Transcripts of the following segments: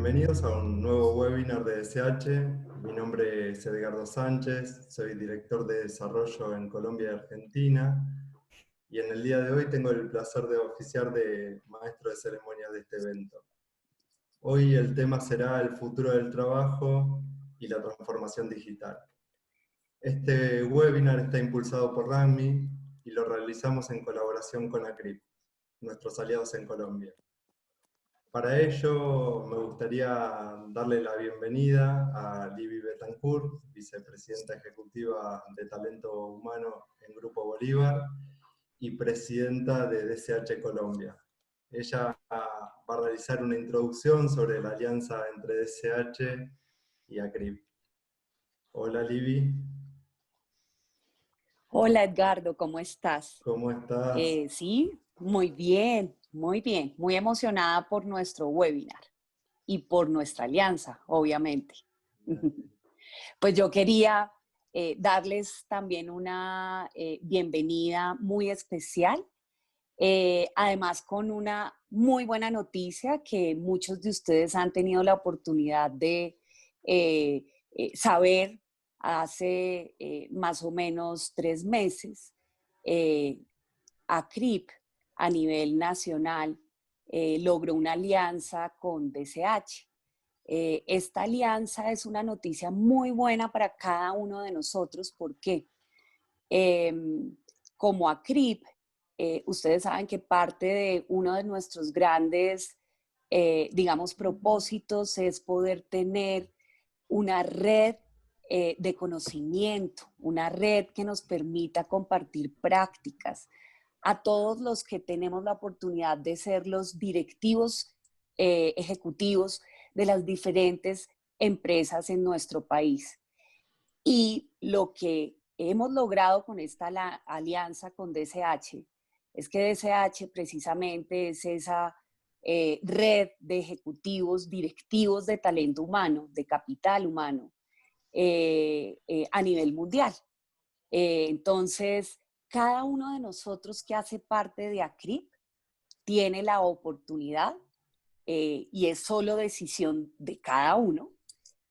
Bienvenidos a un nuevo webinar de DSH. Mi nombre es Edgardo Sánchez, soy director de desarrollo en Colombia y Argentina, y en el día de hoy tengo el placer de oficiar de maestro de ceremonias de este evento. Hoy el tema será el futuro del trabajo y la transformación digital. Este webinar está impulsado por RAMI y lo realizamos en colaboración con ACRIP, nuestros aliados en Colombia. Para ello, me gustaría darle la bienvenida a Libby Betancourt, vicepresidenta ejecutiva de Talento Humano en Grupo Bolívar y presidenta de DSH Colombia. Ella va a realizar una introducción sobre la alianza entre DSH y ACRIP. Hola Libby. Hola Edgardo, ¿cómo estás? ¿Cómo estás? Sí, muy bien, muy bien. Muy emocionada por nuestro webinar y por nuestra alianza, obviamente. Pues yo quería darles también una bienvenida muy especial, además con una muy buena noticia que muchos de ustedes han tenido la oportunidad de saber hace más o menos 3 meses. ACRIP a nivel nacional logró una alianza con DSH. Esta alianza es una noticia muy buena para cada uno de nosotros porque como ACRIP, ustedes saben que parte de uno de nuestros grandes, digamos, propósitos es poder tener una red de conocimiento, una red que nos permita compartir prácticas a todos los que tenemos la oportunidad de ser los directivos ejecutivos de las diferentes empresas en nuestro país. Y lo que hemos logrado con esta alianza con DSH es que DSH precisamente es esa red de ejecutivos, directivos de talento humano, de capital humano, a nivel mundial. Entonces, cada uno de nosotros que hace parte de ACRIP tiene la oportunidad, y es solo decisión de cada uno,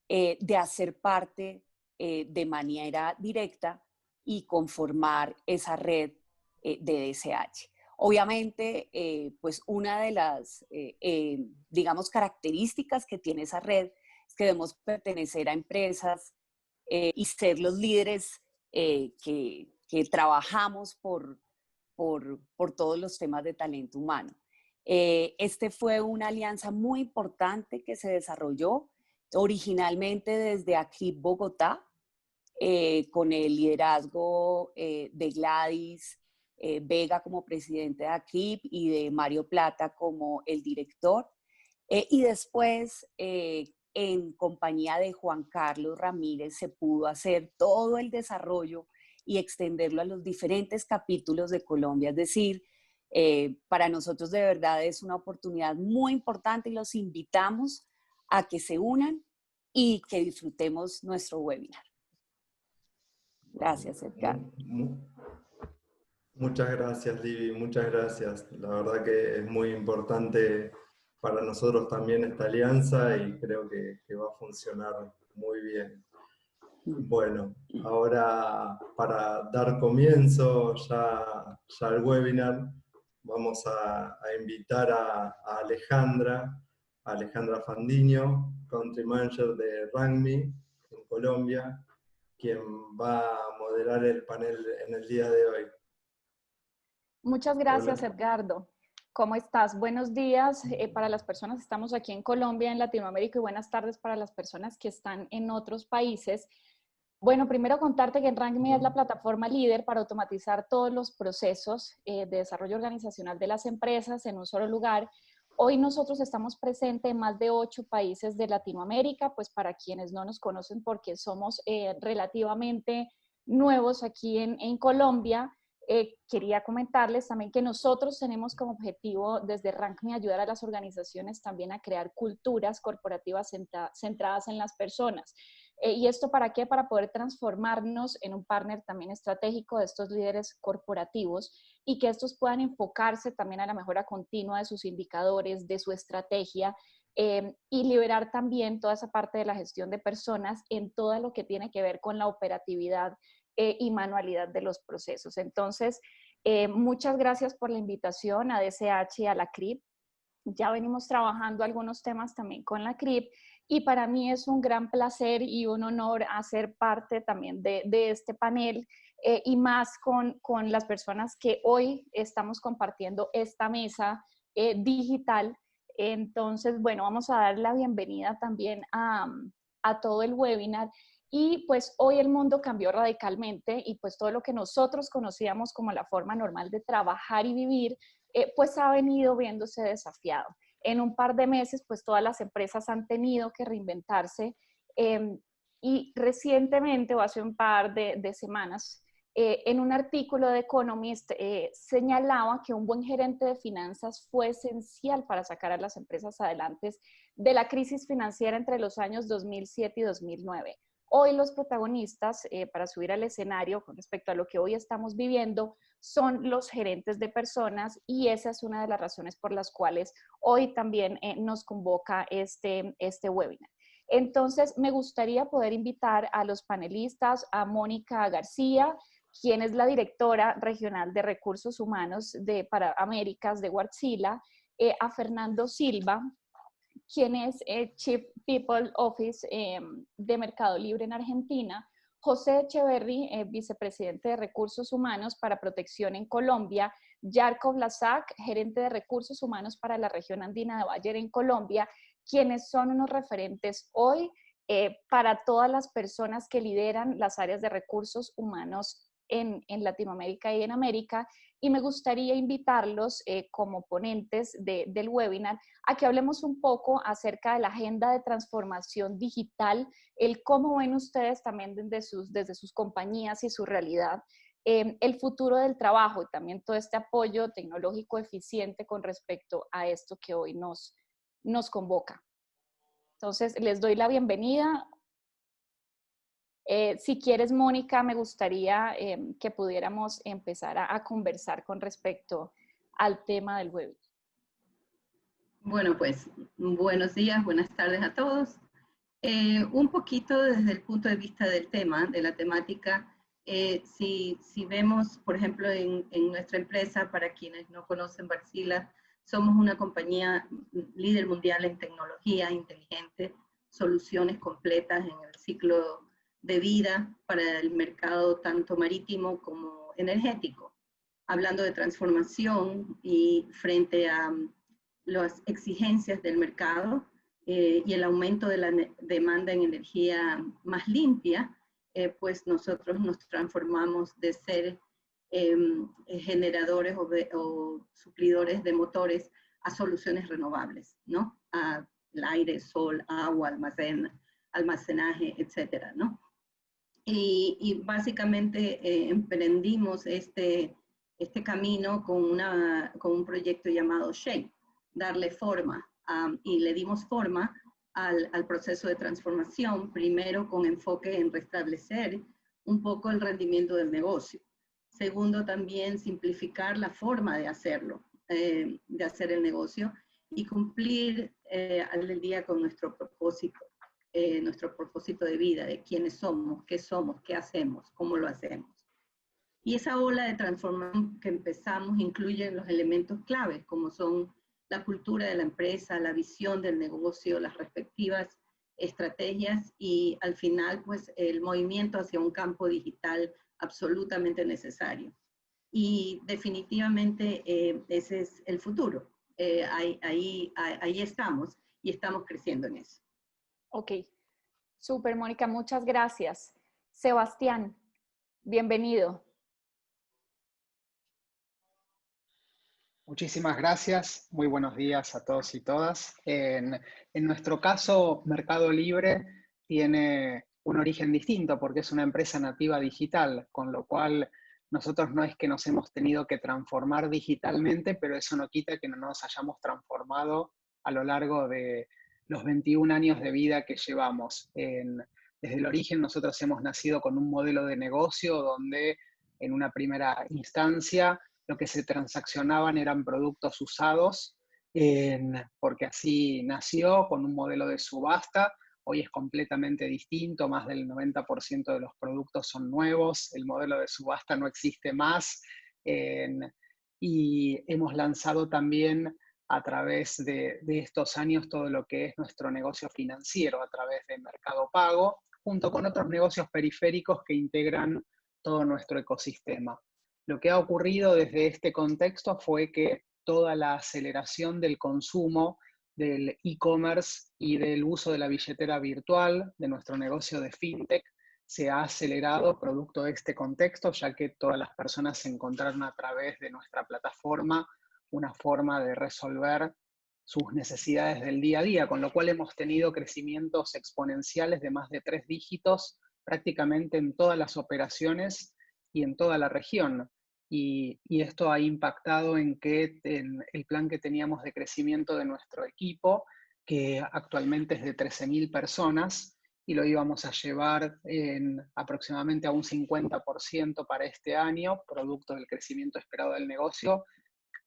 de hacer parte de manera directa y conformar esa red de DSH. Obviamente, pues una de las, digamos, características que tiene esa red es que debemos pertenecer a empresas y ser los líderes que trabajamos por todos los temas de talento humano. Este fue una alianza muy importante que se desarrolló originalmente desde ACRIP Bogotá, con el liderazgo de Gladys Vega como presidente de ACRIP y de Mario Plata como el director. Y después, en compañía de Juan Carlos Ramírez, se pudo hacer todo el desarrollo y extenderlo a los diferentes capítulos de Colombia. Es decir, para nosotros de verdad es una oportunidad muy importante y los invitamos a que se unan y que disfrutemos nuestro webinar. Gracias, Edgar. Muchas gracias, Libby, muchas gracias. La verdad que es muy importante para nosotros también esta alianza y creo que va a funcionar muy bien. Bueno, ahora para dar comienzo ya al webinar, vamos a invitar a Alejandra Fandiño, Country Manager de RAMI en Colombia, quien va a moderar el panel en el día de hoy. Muchas gracias, Hola. Edgardo. ¿Cómo estás? Buenos días para las personas que estamos aquí en Colombia, en Latinoamérica, y buenas tardes para las personas que están en otros países. Bueno, primero contarte que RankMe es la plataforma líder para automatizar todos los procesos de desarrollo organizacional de las empresas en un solo lugar. Hoy nosotros estamos presentes en más de 8 países de Latinoamérica, pues para quienes no nos conocen porque somos relativamente nuevos aquí en Colombia. Quería comentarles también que nosotros tenemos como objetivo desde RankMe ayudar a las organizaciones también a crear culturas corporativas centradas en las personas. ¿Y esto para qué? Para poder transformarnos en un partner también estratégico de estos líderes corporativos y que estos puedan enfocarse también a la mejora continua de sus indicadores, de su estrategia y liberar también toda esa parte de la gestión de personas en todo lo que tiene que ver con la operatividad y manualidad de los procesos. Entonces, muchas gracias por la invitación a DSH y a la CRIP. Ya venimos trabajando algunos temas también con la CRIP y para mí es un gran placer y un honor hacer parte también de este panel y más con las personas que hoy estamos compartiendo esta mesa digital. Entonces, bueno, vamos a dar la bienvenida también a todo el webinar. Y pues hoy el mundo cambió radicalmente y pues todo lo que nosotros conocíamos como la forma normal de trabajar y vivir, pues ha venido viéndose desafiado. En un par de meses, pues todas las empresas han tenido que reinventarse y recientemente, o hace un par de semanas, en un artículo de Economist señalaba que un buen gerente de finanzas fue esencial para sacar a las empresas adelante de la crisis financiera entre los años 2007 y 2009. Hoy los protagonistas para subir al escenario con respecto a lo que hoy estamos viviendo son los gerentes de personas y esa es una de las razones por las cuales hoy también nos convoca este webinar. Entonces, me gustaría poder invitar a los panelistas, a Mónica García, quien es la directora regional de recursos humanos para Américas de Wärtsilä, a Fernando Silva, quien es Chief People Office de Mercado Libre en Argentina, José Echeverry, vicepresidente de Recursos Humanos para Protección en Colombia, Jarko Vlasak, gerente de Recursos Humanos para la región andina de Bayer en Colombia, quienes son unos referentes hoy para todas las personas que lideran las áreas de recursos humanos en Latinoamérica y en América, y me gustaría invitarlos como ponentes del webinar a que hablemos un poco acerca de la agenda de transformación digital, el cómo ven ustedes también desde sus compañías y su realidad, el futuro del trabajo y también todo este apoyo tecnológico eficiente con respecto a esto que hoy nos convoca. Entonces, les doy la bienvenida. Si quieres, Mónica, me gustaría que pudiéramos empezar a conversar con respecto al tema del webinar. Bueno, pues buenos días, buenas tardes a todos. Un poquito desde el punto de vista del tema, de la temática, si vemos, por ejemplo, en nuestra empresa, para quienes no conocen Wärtsilä, somos una compañía líder mundial en tecnología inteligente, soluciones completas en el ciclo de vida para el mercado tanto marítimo como energético. Hablando de transformación y frente a las exigencias del mercado y el aumento de la demanda en energía más limpia, pues nosotros nos transformamos de ser generadores o suplidores de motores a soluciones renovables, ¿no? El aire, sol, agua, almacenaje, etcétera, ¿no? Y básicamente emprendimos este camino con un proyecto llamado Shape, darle forma, y le dimos forma al proceso de transformación, primero con enfoque en restablecer un poco el rendimiento del negocio. Segundo, también simplificar la forma de hacerlo, de hacer el negocio y cumplir al día con nuestro propósito de vida, de quiénes somos, qué hacemos, cómo lo hacemos. Y esa ola de transformación que empezamos incluye los elementos claves, como son la cultura de la empresa, la visión del negocio, las respectivas estrategias y al final, pues, el movimiento hacia un campo digital absolutamente necesario. Y definitivamente ese es el futuro. Ahí estamos y estamos creciendo en eso. Ok, súper, Mónica, muchas gracias. Sebastián, bienvenido. Muchísimas gracias, muy buenos días a todos y todas. En nuestro caso, Mercado Libre tiene un origen distinto porque es una empresa nativa digital, con lo cual nosotros no es que nos hemos tenido que transformar digitalmente, pero eso no quita que no nos hayamos transformado a lo largo de los 21 años de vida que llevamos. Desde el origen nosotros hemos nacido con un modelo de negocio donde en una primera instancia lo que se transaccionaban eran productos usados porque así nació con un modelo de subasta. Hoy es completamente distinto, más del 90% de los productos son nuevos, el modelo de subasta no existe más, y hemos lanzado también a través de estos años todo lo que es nuestro negocio financiero a través de Mercado Pago, junto con otros negocios periféricos que integran todo nuestro ecosistema. Lo que ha ocurrido desde este contexto fue que toda la aceleración del consumo, del e-commerce y del uso de la billetera virtual, de nuestro negocio de fintech, se ha acelerado producto de este contexto, ya que todas las personas encontraron a través de nuestra plataforma una forma de resolver sus necesidades del día a día, con lo cual hemos tenido crecimientos exponenciales de más de 3 dígitos prácticamente en todas las operaciones y en toda la región. Y esto ha impactado en que en el plan que teníamos de crecimiento de nuestro equipo, que actualmente es de 13.000 personas, y lo íbamos a llevar en aproximadamente a un 50% para este año, producto del crecimiento esperado del negocio,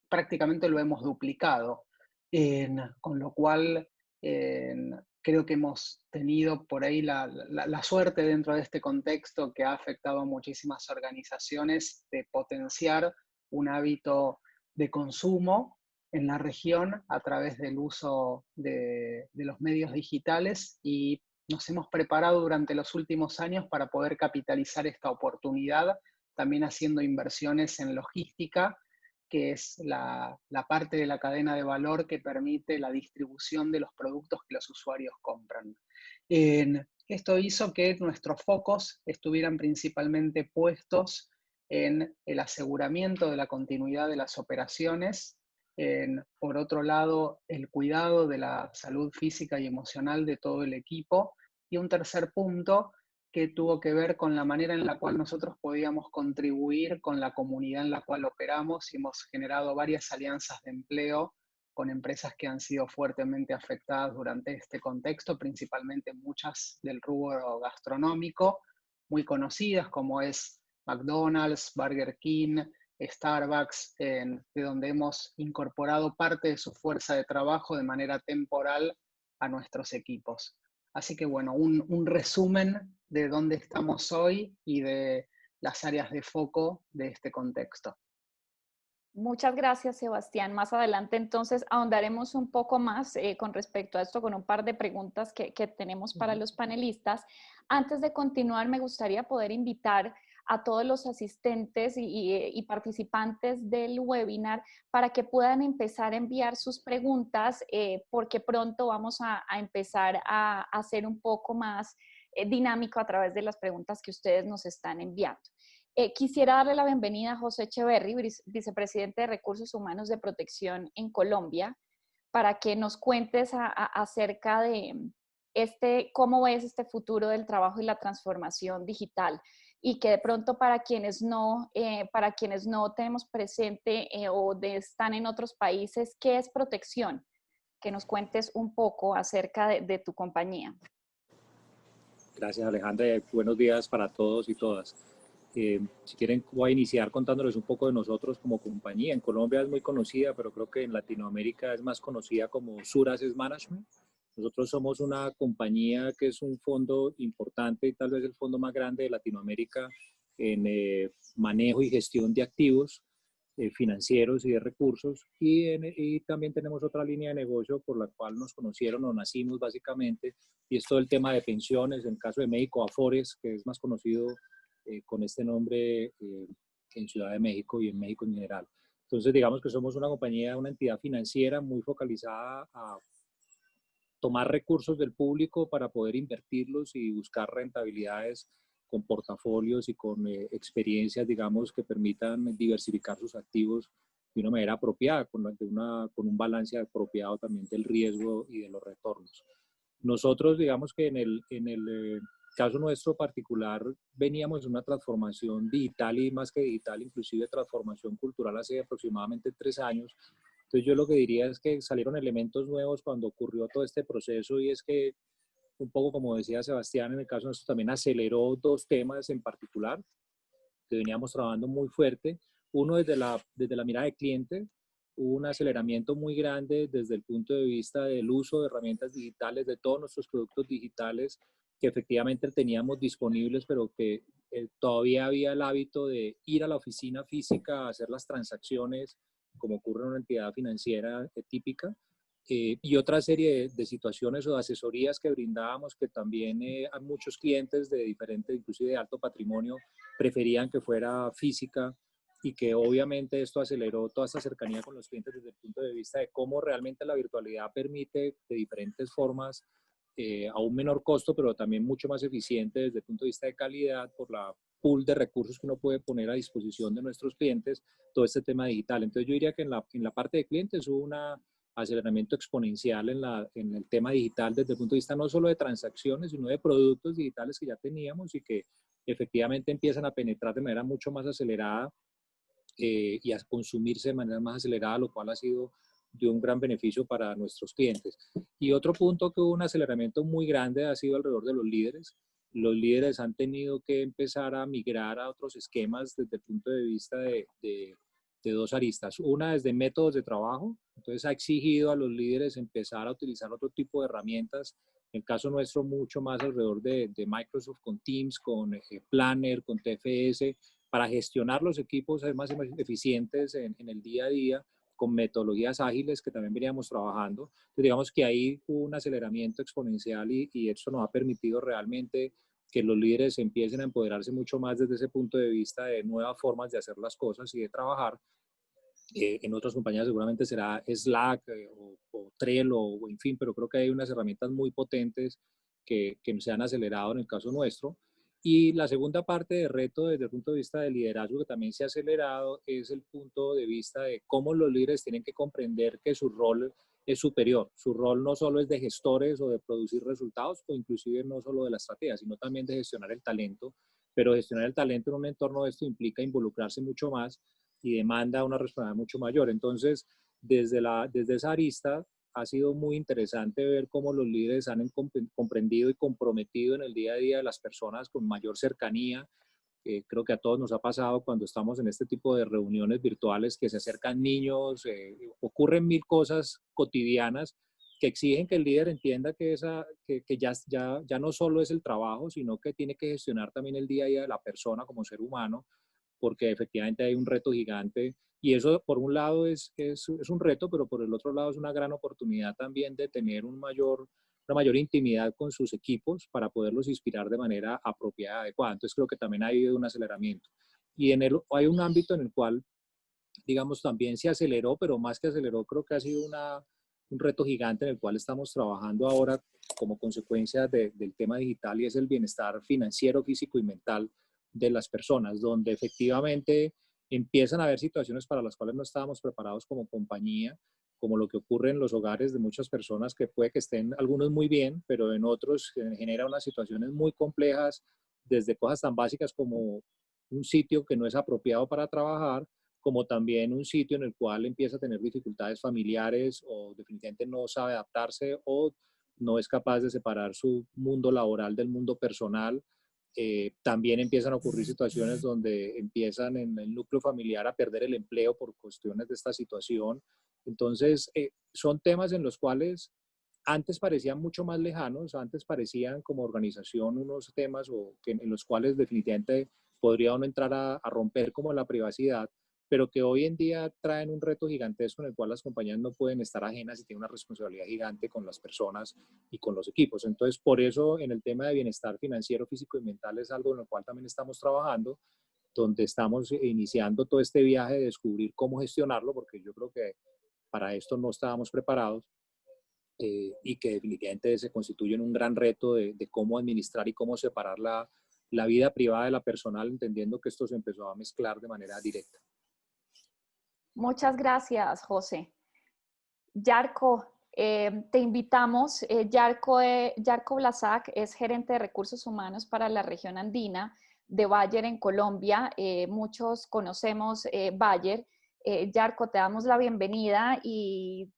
prácticamente lo hemos duplicado. Con lo cual, creo que hemos tenido por ahí la suerte dentro de este contexto que ha afectado a muchísimas organizaciones de potenciar un hábito de consumo en la región a través del uso de los medios digitales, y nos hemos preparado durante los últimos años para poder capitalizar esta oportunidad, también haciendo inversiones en logística, que es la parte de la cadena de valor que permite la distribución de los productos que los usuarios compran. Esto hizo que nuestros focos estuvieran principalmente puestos en el aseguramiento de la continuidad de las operaciones, por otro lado, el cuidado de la salud física y emocional de todo el equipo, y un tercer punto que tuvo que ver con la manera en la cual nosotros podíamos contribuir con la comunidad en la cual operamos, y hemos generado varias alianzas de empleo con empresas que han sido fuertemente afectadas durante este contexto, principalmente muchas del rubro gastronómico, muy conocidas como es McDonald's, Burger King, Starbucks, de donde hemos incorporado parte de su fuerza de trabajo de manera temporal a nuestros equipos. Así que bueno, un resumen de dónde estamos hoy y de las áreas de foco de este contexto. Muchas gracias, Sebastián. Más adelante entonces ahondaremos un poco más con respecto a esto con un par de preguntas que tenemos para los panelistas. Antes de continuar, me gustaría poder invitar a todos los asistentes y participantes del webinar para que puedan empezar a enviar sus preguntas, porque pronto vamos a empezar a hacer un poco más dinámico a través de las preguntas que ustedes nos están enviando. Quisiera darle la bienvenida a José Echeverry, vicepresidente de Recursos Humanos de Protección en Colombia, para que nos cuentes acerca de cómo ves este futuro del trabajo y la transformación digital, y que de pronto para quienes no tenemos presente o están en otros países, ¿qué es protección? Que nos cuentes un poco acerca de tu compañía. Gracias, Alejandra. Buenos días para todos y todas. Si quieren, voy a iniciar contándoles un poco de nosotros como compañía. En Colombia es muy conocida, pero creo que en Latinoamérica es más conocida como Sur Asset Management. Nosotros somos una compañía que es un fondo importante y tal vez el fondo más grande de Latinoamérica en manejo y gestión de activos financieros y de recursos, y también tenemos otra línea de negocio por la cual nos conocieron o nacimos básicamente, y es todo el tema de pensiones. En el caso de México, Afores, que es más conocido con este nombre en Ciudad de México y en México en general. Entonces, digamos que somos una compañía, una entidad financiera muy focalizada a tomar recursos del público para poder invertirlos y buscar rentabilidades con portafolios y con experiencias, digamos, que permitan diversificar sus activos de una manera apropiada, con un balance apropiado también del riesgo y de los retornos. Nosotros, digamos que en el caso nuestro particular, veníamos de una transformación digital, y más que digital, inclusive transformación cultural hace aproximadamente 3 años. Entonces yo lo que diría es que salieron elementos nuevos cuando ocurrió todo este proceso, y es que, un poco como decía Sebastián, en el caso nuestro también aceleró 2 temas en particular que veníamos trabajando muy fuerte. Uno desde la mirada de cliente, hubo un aceleramiento muy grande desde el punto de vista del uso de herramientas digitales, de todos nuestros productos digitales que efectivamente teníamos disponibles, pero que todavía había el hábito de ir a la oficina física a hacer las transacciones, como ocurre en una entidad financiera típica, y otra serie de situaciones o de asesorías que brindábamos que también a muchos clientes de diferentes, inclusive de alto patrimonio, preferían que fuera física, y que obviamente esto aceleró toda esta cercanía con los clientes desde el punto de vista de cómo realmente la virtualidad permite de diferentes formas, a un menor costo, pero también mucho más eficiente desde el punto de vista de calidad por la pool de recursos que uno puede poner a disposición de nuestros clientes, todo este tema digital. Entonces yo diría que en la parte de clientes hubo un aceleramiento exponencial en el tema digital desde el punto de vista no solo de transacciones, sino de productos digitales que ya teníamos y que efectivamente empiezan a penetrar de manera mucho más acelerada y a consumirse de manera más acelerada, lo cual ha sido de un gran beneficio para nuestros clientes. Y otro punto que hubo un aceleramiento muy grande ha sido alrededor de los líderes. Los líderes han tenido que empezar a migrar a otros esquemas desde el punto de vista de dos aristas. Una desde métodos de trabajo, entonces ha exigido a los líderes empezar a utilizar otro tipo de herramientas. En el caso nuestro, mucho más alrededor de Microsoft con Teams, con Planner, con TFS, para gestionar los equipos, ser más eficientes en el día a día, con metodologías ágiles que también veníamos trabajando. Entonces, digamos que ahí hubo un aceleramiento exponencial y eso nos ha permitido realmente que los líderes empiecen a empoderarse mucho más desde ese punto de vista de nuevas formas de hacer las cosas y de trabajar. En otras compañías seguramente será Slack o Trello, o en fin, pero creo que hay unas herramientas muy potentes que se han acelerado en el caso nuestro. Y la segunda parte de reto desde el punto de vista del liderazgo que también se ha acelerado es el punto de vista de cómo los líderes tienen que comprender que su rol es superior. Su rol no solo es de gestores o de producir resultados, o inclusive no solo de la estrategia, sino también de gestionar el talento. Pero gestionar el talento en un entorno de esto implica involucrarse mucho más y demanda una responsabilidad mucho mayor. Entonces, desde esa arista, ha sido muy interesante ver cómo los líderes han comprendido y comprometido en el día a día de las personas con mayor cercanía. Creo que a todos nos ha pasado cuando estamos en este tipo de reuniones virtuales que se acercan niños, ocurren mil cosas cotidianas que exigen que el líder entienda que ya no solo es el trabajo, sino que tiene que gestionar también el día a día de la persona como ser humano, porque efectivamente hay un reto gigante y eso por un lado es un reto, pero por el otro lado es una gran oportunidad también de tener una mayor intimidad con sus equipos para poderlos inspirar de manera apropiada, adecuada. Entonces creo que también ha habido un aceleramiento. Y hay un ámbito en el cual, digamos, también se aceleró, pero más que aceleró, creo que ha sido un reto gigante en el cual estamos trabajando ahora como consecuencia del tema digital y es el bienestar financiero, físico y mental de las personas, donde efectivamente empiezan a haber situaciones para las cuales no estábamos preparados como compañía, como lo que ocurre en los hogares de muchas personas que puede que estén algunos muy bien, pero en otros genera unas situaciones muy complejas, desde cosas tan básicas como un sitio que no es apropiado para trabajar, como también un sitio en el cual empieza a tener dificultades familiares o definitivamente no sabe adaptarse o no es capaz de separar su mundo laboral del mundo personal. También empiezan a ocurrir situaciones donde empiezan en el núcleo familiar a perder el empleo por cuestiones de esta situación. Entonces, son temas en los cuales antes parecían mucho más lejanos, antes parecían como organización unos temas en los cuales definitivamente podría uno entrar a romper como la privacidad, pero que hoy en día traen un reto gigantesco en el cual las compañías no pueden estar ajenas y tienen una responsabilidad gigante con las personas y con los equipos. Entonces, por eso en el tema de bienestar financiero, físico y mental es algo en el cual también estamos trabajando, donde estamos iniciando todo este viaje de descubrir cómo gestionarlo, porque yo creo que para esto no estábamos preparados. Y que definitivamente se constituye en un gran reto de cómo administrar y cómo separar la vida privada de la personal, entendiendo que esto se empezó a mezclar de manera directa. Muchas gracias, José. Yarko, te invitamos. Yarko Blasac es gerente de recursos humanos para la región andina de Bayer en Colombia. Muchos conocemos Bayer. Yarko, te damos la bienvenida y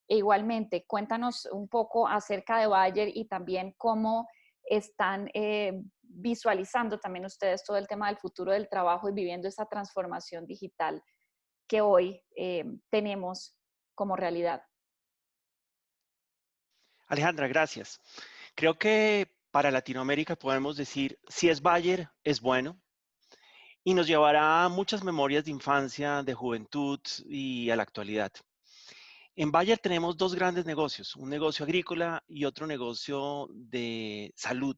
igualmente cuéntanos un poco acerca de Bayer y también cómo están visualizando también ustedes todo el tema del futuro del trabajo y viviendo esa transformación digital. que hoy tenemos como realidad. Alejandra, gracias. Creo que para Latinoamérica podemos decir, si es Bayer, es bueno y nos llevará a muchas memorias de infancia, de juventud y a la actualidad. En Bayer tenemos dos grandes negocios, un negocio agrícola y otro negocio de salud.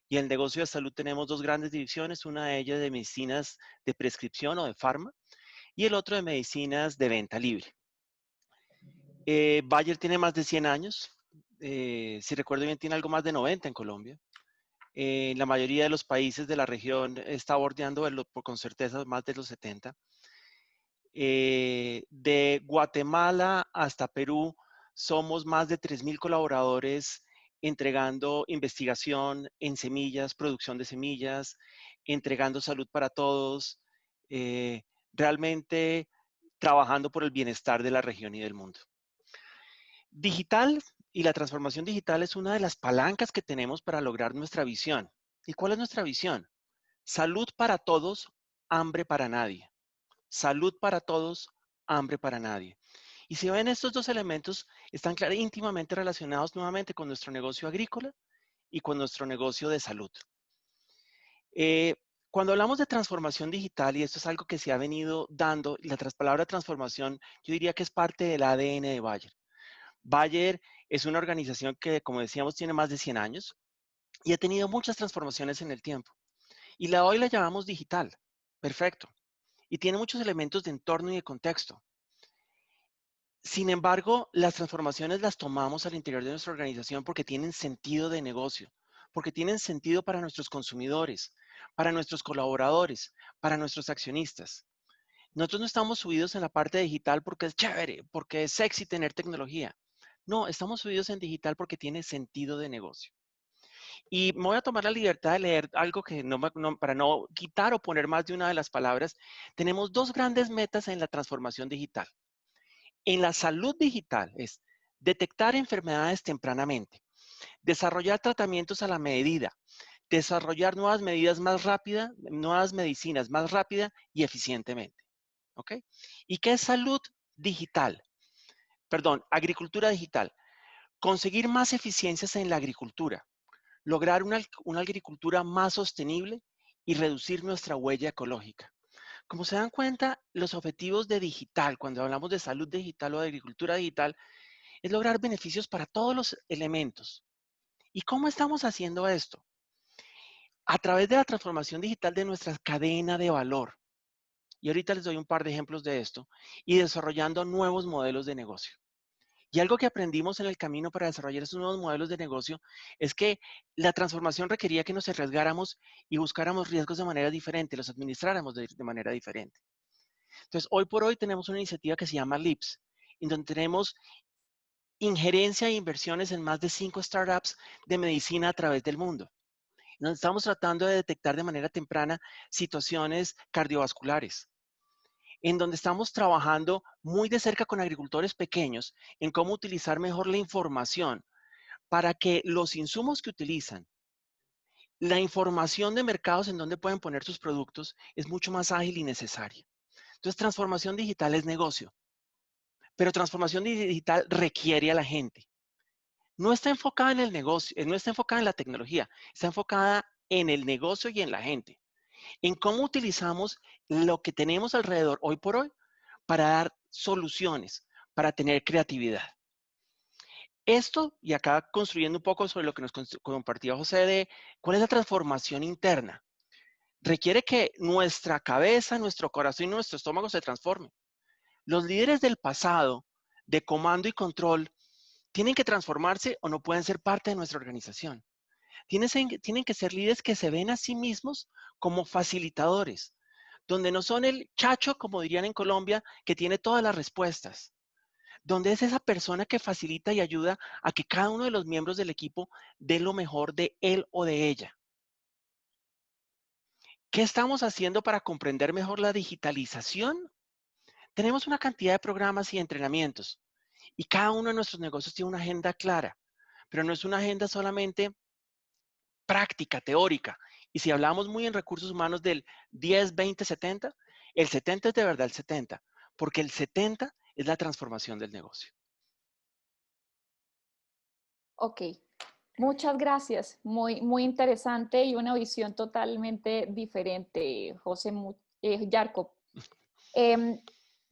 Y en el negocio de salud tenemos dos grandes divisiones, una de ellas de medicinas de prescripción o de farma y el otro de medicinas de venta libre. Bayer tiene más de 100 años, si recuerdo bien tiene algo más de 90 en Colombia. La mayoría de los países de la región está bordeando con certeza más de los 70. De Guatemala hasta Perú somos más de 3.000 colaboradores entregando investigación en semillas, producción de semillas, entregando salud para todos, realmente trabajando por el bienestar de la región y del mundo. Digital y la transformación digital es una de las palancas que tenemos para lograr nuestra visión. ¿Y cuál es nuestra visión? Salud para todos, hambre para nadie. Salud para todos, hambre para nadie. Y si ven, estos dos elementos están íntimamente relacionados nuevamente con nuestro negocio agrícola y con nuestro negocio de salud. Cuando hablamos de transformación digital, y esto es algo que se ha venido dando, la palabra transformación, yo diría que es parte del ADN de Bayer. Bayer es una organización que, como decíamos, tiene más de 100 años y ha tenido muchas transformaciones en el tiempo. Y hoy la llamamos digital. Perfecto. Y tiene muchos elementos de entorno y de contexto. Sin embargo, las transformaciones las tomamos al interior de nuestra organización porque tienen sentido de negocio, porque tienen sentido para nuestros consumidores, para nuestros colaboradores, para nuestros accionistas. Nosotros no estamos subidos en la parte digital porque es chévere, porque es sexy tener tecnología. No, estamos subidos en digital porque tiene sentido de negocio. Y me voy a tomar la libertad de leer algo que para no quitar o poner más de una de las palabras. Tenemos dos grandes metas en la transformación digital. En la salud digital es detectar enfermedades tempranamente, desarrollar tratamientos a la medida, desarrollar nuevas medidas más rápidas, nuevas medicinas más rápida y eficientemente. ¿Ok? ¿Y qué es salud digital? Perdón, agricultura digital. Conseguir más eficiencias en la agricultura, lograr una agricultura más sostenible y reducir nuestra huella ecológica. Como se dan cuenta, los objetivos de digital, cuando hablamos de salud digital o de agricultura digital, es lograr beneficios para todos los elementos. ¿Y cómo estamos haciendo esto? A través de la transformación digital de nuestra cadena de valor. Y ahorita les doy un par de ejemplos de esto. Y desarrollando nuevos modelos de negocio. Y algo que aprendimos en el camino para desarrollar esos nuevos modelos de negocio es que la transformación requería que nos arriesgáramos y buscáramos riesgos de manera diferente, los administráramos de manera diferente. Entonces, hoy por hoy tenemos una iniciativa que se llama LIPS, en donde tenemos injerencia e inversiones en más de 5 startups de medicina a través del mundo. Donde estamos tratando de detectar de manera temprana situaciones cardiovasculares, en donde estamos trabajando muy de cerca con agricultores pequeños en cómo utilizar mejor la información para que los insumos que utilizan, la información de mercados en donde pueden poner sus productos es mucho más ágil y necesaria. Entonces, transformación digital es negocio, pero transformación digital requiere a la gente. No está enfocada en el negocio, no está enfocada en la tecnología, está enfocada en el negocio y en la gente. En cómo utilizamos lo que tenemos alrededor hoy por hoy para dar soluciones, para tener creatividad. Esto, y acá construyendo un poco sobre lo que nos compartía José de cuál es la transformación interna, requiere que nuestra cabeza, nuestro corazón y nuestro estómago se transformen. Los líderes del pasado, de comando y control, tienen que transformarse o no pueden ser parte de nuestra organización. Tienen que ser líderes que se ven a sí mismos como facilitadores, donde no son el chacho, como dirían en Colombia, que tiene todas las respuestas, donde es esa persona que facilita y ayuda a que cada uno de los miembros del equipo dé lo mejor de él o de ella. ¿Qué estamos haciendo para comprender mejor la digitalización? Tenemos una cantidad de programas y entrenamientos y cada uno de nuestros negocios tiene una agenda clara, pero no es una agenda solamente práctica, teórica. Y si hablamos muy en recursos humanos del 10, 20, 70, el 70 es de verdad el 70, porque el 70% es la transformación del negocio. Ok, muchas gracias. Muy interesante y una visión totalmente diferente, José Jacob.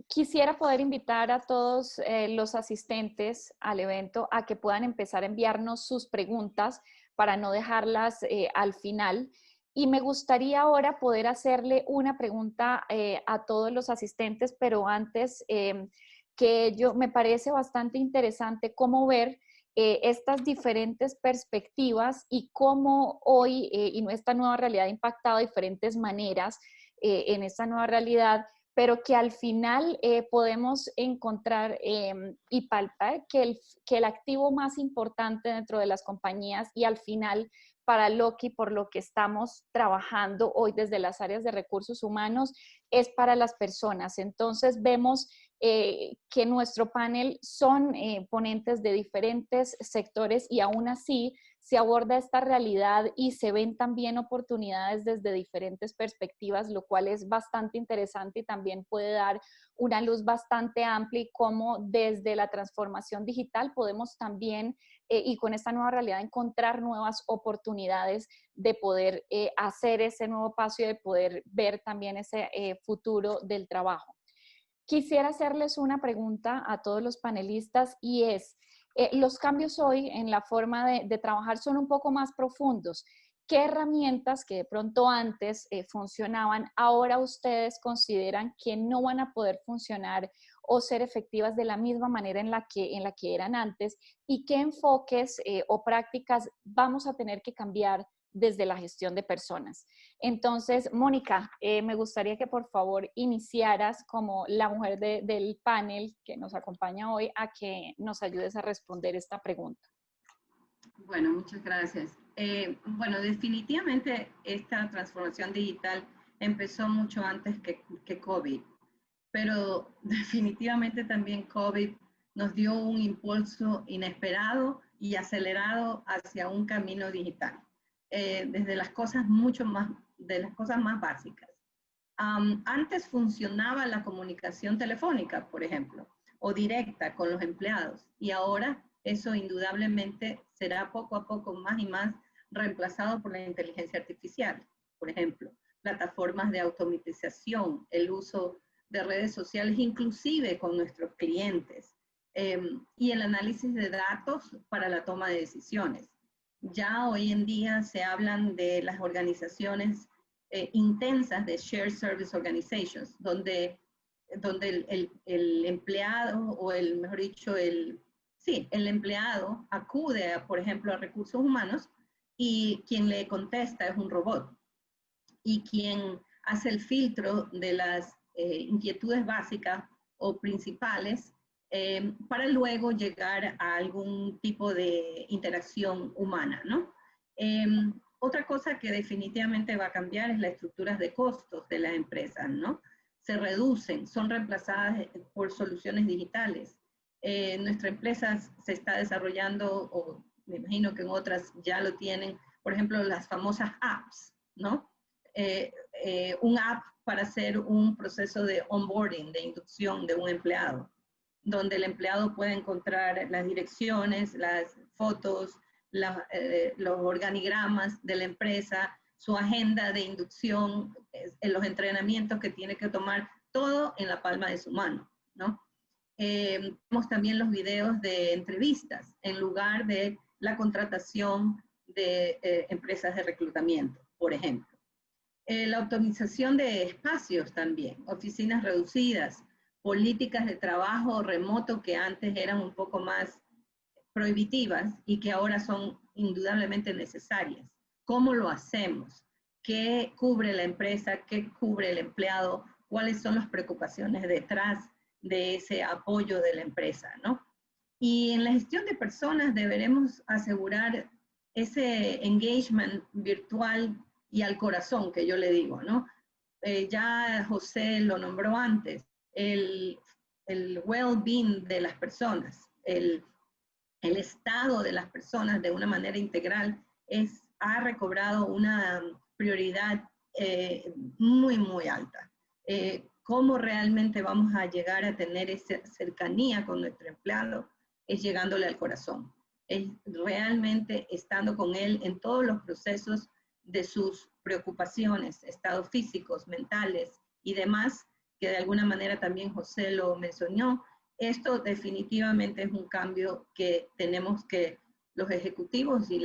Quisiera poder invitar a todos los asistentes al evento a que puedan empezar a enviarnos sus preguntas para no dejarlas al final. Y me gustaría ahora poder hacerle una pregunta a todos los asistentes, pero antes me parece bastante interesante cómo ver estas diferentes perspectivas y cómo hoy y esta nueva realidad ha impactado de diferentes maneras en esta nueva realidad, pero que al final podemos encontrar y palpar que el activo más importante dentro de las compañías y al final para lo que por lo que estamos trabajando hoy desde las áreas de recursos humanos es para las personas. Entonces vemos que nuestro panel son ponentes de diferentes sectores y aún así se aborda esta realidad y se ven también oportunidades desde diferentes perspectivas, lo cual es bastante interesante y también puede dar una luz bastante amplia y cómo desde la transformación digital podemos también, y con esta nueva realidad, encontrar nuevas oportunidades de poder hacer ese nuevo paso y de poder ver también ese futuro del trabajo. Quisiera hacerles una pregunta a todos los panelistas y es, los cambios hoy en la forma de trabajar son un poco más profundos. ¿Qué herramientas que de pronto antes funcionaban, ahora ustedes consideran que no van a poder funcionar o ser efectivas de la misma manera en la que eran antes? ¿Y qué enfoques o prácticas vamos a tener que cambiar desde la gestión de personas? Entonces, Mónica, me gustaría que por favor iniciaras como la mujer del panel que nos acompaña hoy a que nos ayudes a responder esta pregunta. Bueno, muchas gracias. Bueno, definitivamente esta transformación digital empezó mucho antes que COVID, pero definitivamente también COVID nos dio un impulso inesperado y acelerado hacia un camino digital. Desde las cosas de las cosas más básicas. Antes funcionaba la comunicación telefónica, por ejemplo, o directa con los empleados, y ahora eso indudablemente será poco a poco más y más reemplazado por la inteligencia artificial. Por ejemplo, plataformas de automatización, el uso de redes sociales, inclusive con nuestros clientes, y el análisis de datos para la toma de decisiones. Ya hoy en día se hablan de las organizaciones intensas de Shared Service Organizations, donde el empleado, o mejor dicho, el empleado acude, por ejemplo, a recursos humanos y quien le contesta es un robot. Y quien hace el filtro de las inquietudes básicas o principales para luego llegar a algún tipo de interacción humana, ¿no? Otra cosa que definitivamente va a cambiar es las estructuras de costos de las empresas, ¿no? Se reducen, son reemplazadas por soluciones digitales. Nuestra empresa se está desarrollando, o me imagino que en otras ya lo tienen, por ejemplo, las famosas apps, ¿no? Un app para hacer un proceso de onboarding, de inducción de un empleado, donde el empleado puede encontrar las direcciones, las fotos, los organigramas de la empresa, su agenda de inducción, los entrenamientos que tiene que tomar, todo en la palma de su mano, ¿no? Tenemos también los videos de entrevistas en lugar de la contratación de empresas de reclutamiento, por ejemplo. La optimización de espacios también, oficinas reducidas, políticas de trabajo remoto que antes eran un poco más prohibitivas y que ahora son indudablemente necesarias. ¿Cómo lo hacemos? ¿Qué cubre la empresa? ¿Qué cubre el empleado? ¿Cuáles son las preocupaciones detrás de ese apoyo de la empresa, ¿no? Y en la gestión de personas deberemos asegurar ese engagement virtual y al corazón, que yo le digo, ¿no? Ya José lo nombró antes, el well-being de las personas, el estado de las personas de una manera integral ha recobrado una prioridad muy, muy alta. cómo realmente vamos a llegar a tener esa cercanía con nuestro empleado es llegándole al corazón, es realmente estando con él en todos los procesos de sus preocupaciones, estados físicos, mentales y demás, que de alguna manera también José lo mencionó. Esto definitivamente es un cambio que tenemos que los ejecutivos y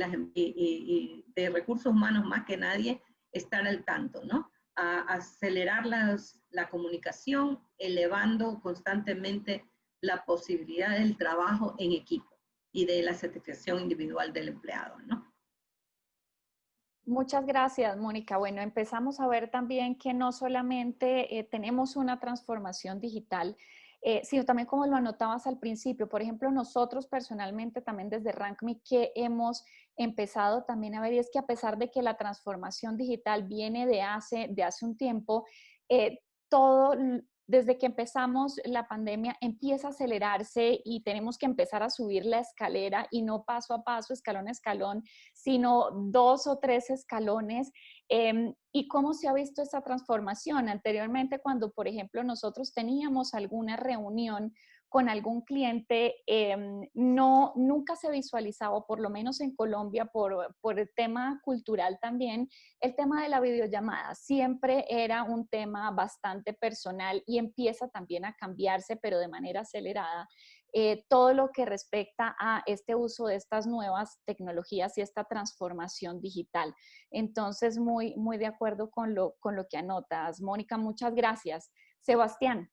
de recursos humanos más que nadie estar al tanto, ¿no? A acelerar la comunicación, elevando constantemente la posibilidad del trabajo en equipo y de la satisfacción individual del empleado, ¿no? Muchas gracias, Mónica. Bueno, empezamos a ver también que no solamente tenemos una transformación digital, sino también como lo anotabas al principio. Por ejemplo, nosotros personalmente también desde RankMe que hemos empezado también a ver, y es que a pesar de que la transformación digital viene de hace un tiempo, todo desde que empezamos la pandemia empieza a acelerarse y tenemos que empezar a subir la escalera y no paso a paso, escalón a escalón, sino 2 o 3 escalones. ¿Y cómo se ha visto esta transformación? Anteriormente, cuando, por ejemplo, nosotros teníamos alguna reunión con algún cliente, nunca se visualizaba, o por lo menos en Colombia, por el tema cultural también, el tema de la videollamada. Siempre era un tema bastante personal y empieza también a cambiarse, pero de manera acelerada. Todo lo que respecta a este uso de estas nuevas tecnologías y esta transformación digital. Entonces, muy, muy de acuerdo con lo que anotas. Mónica, muchas gracias. Sebastián,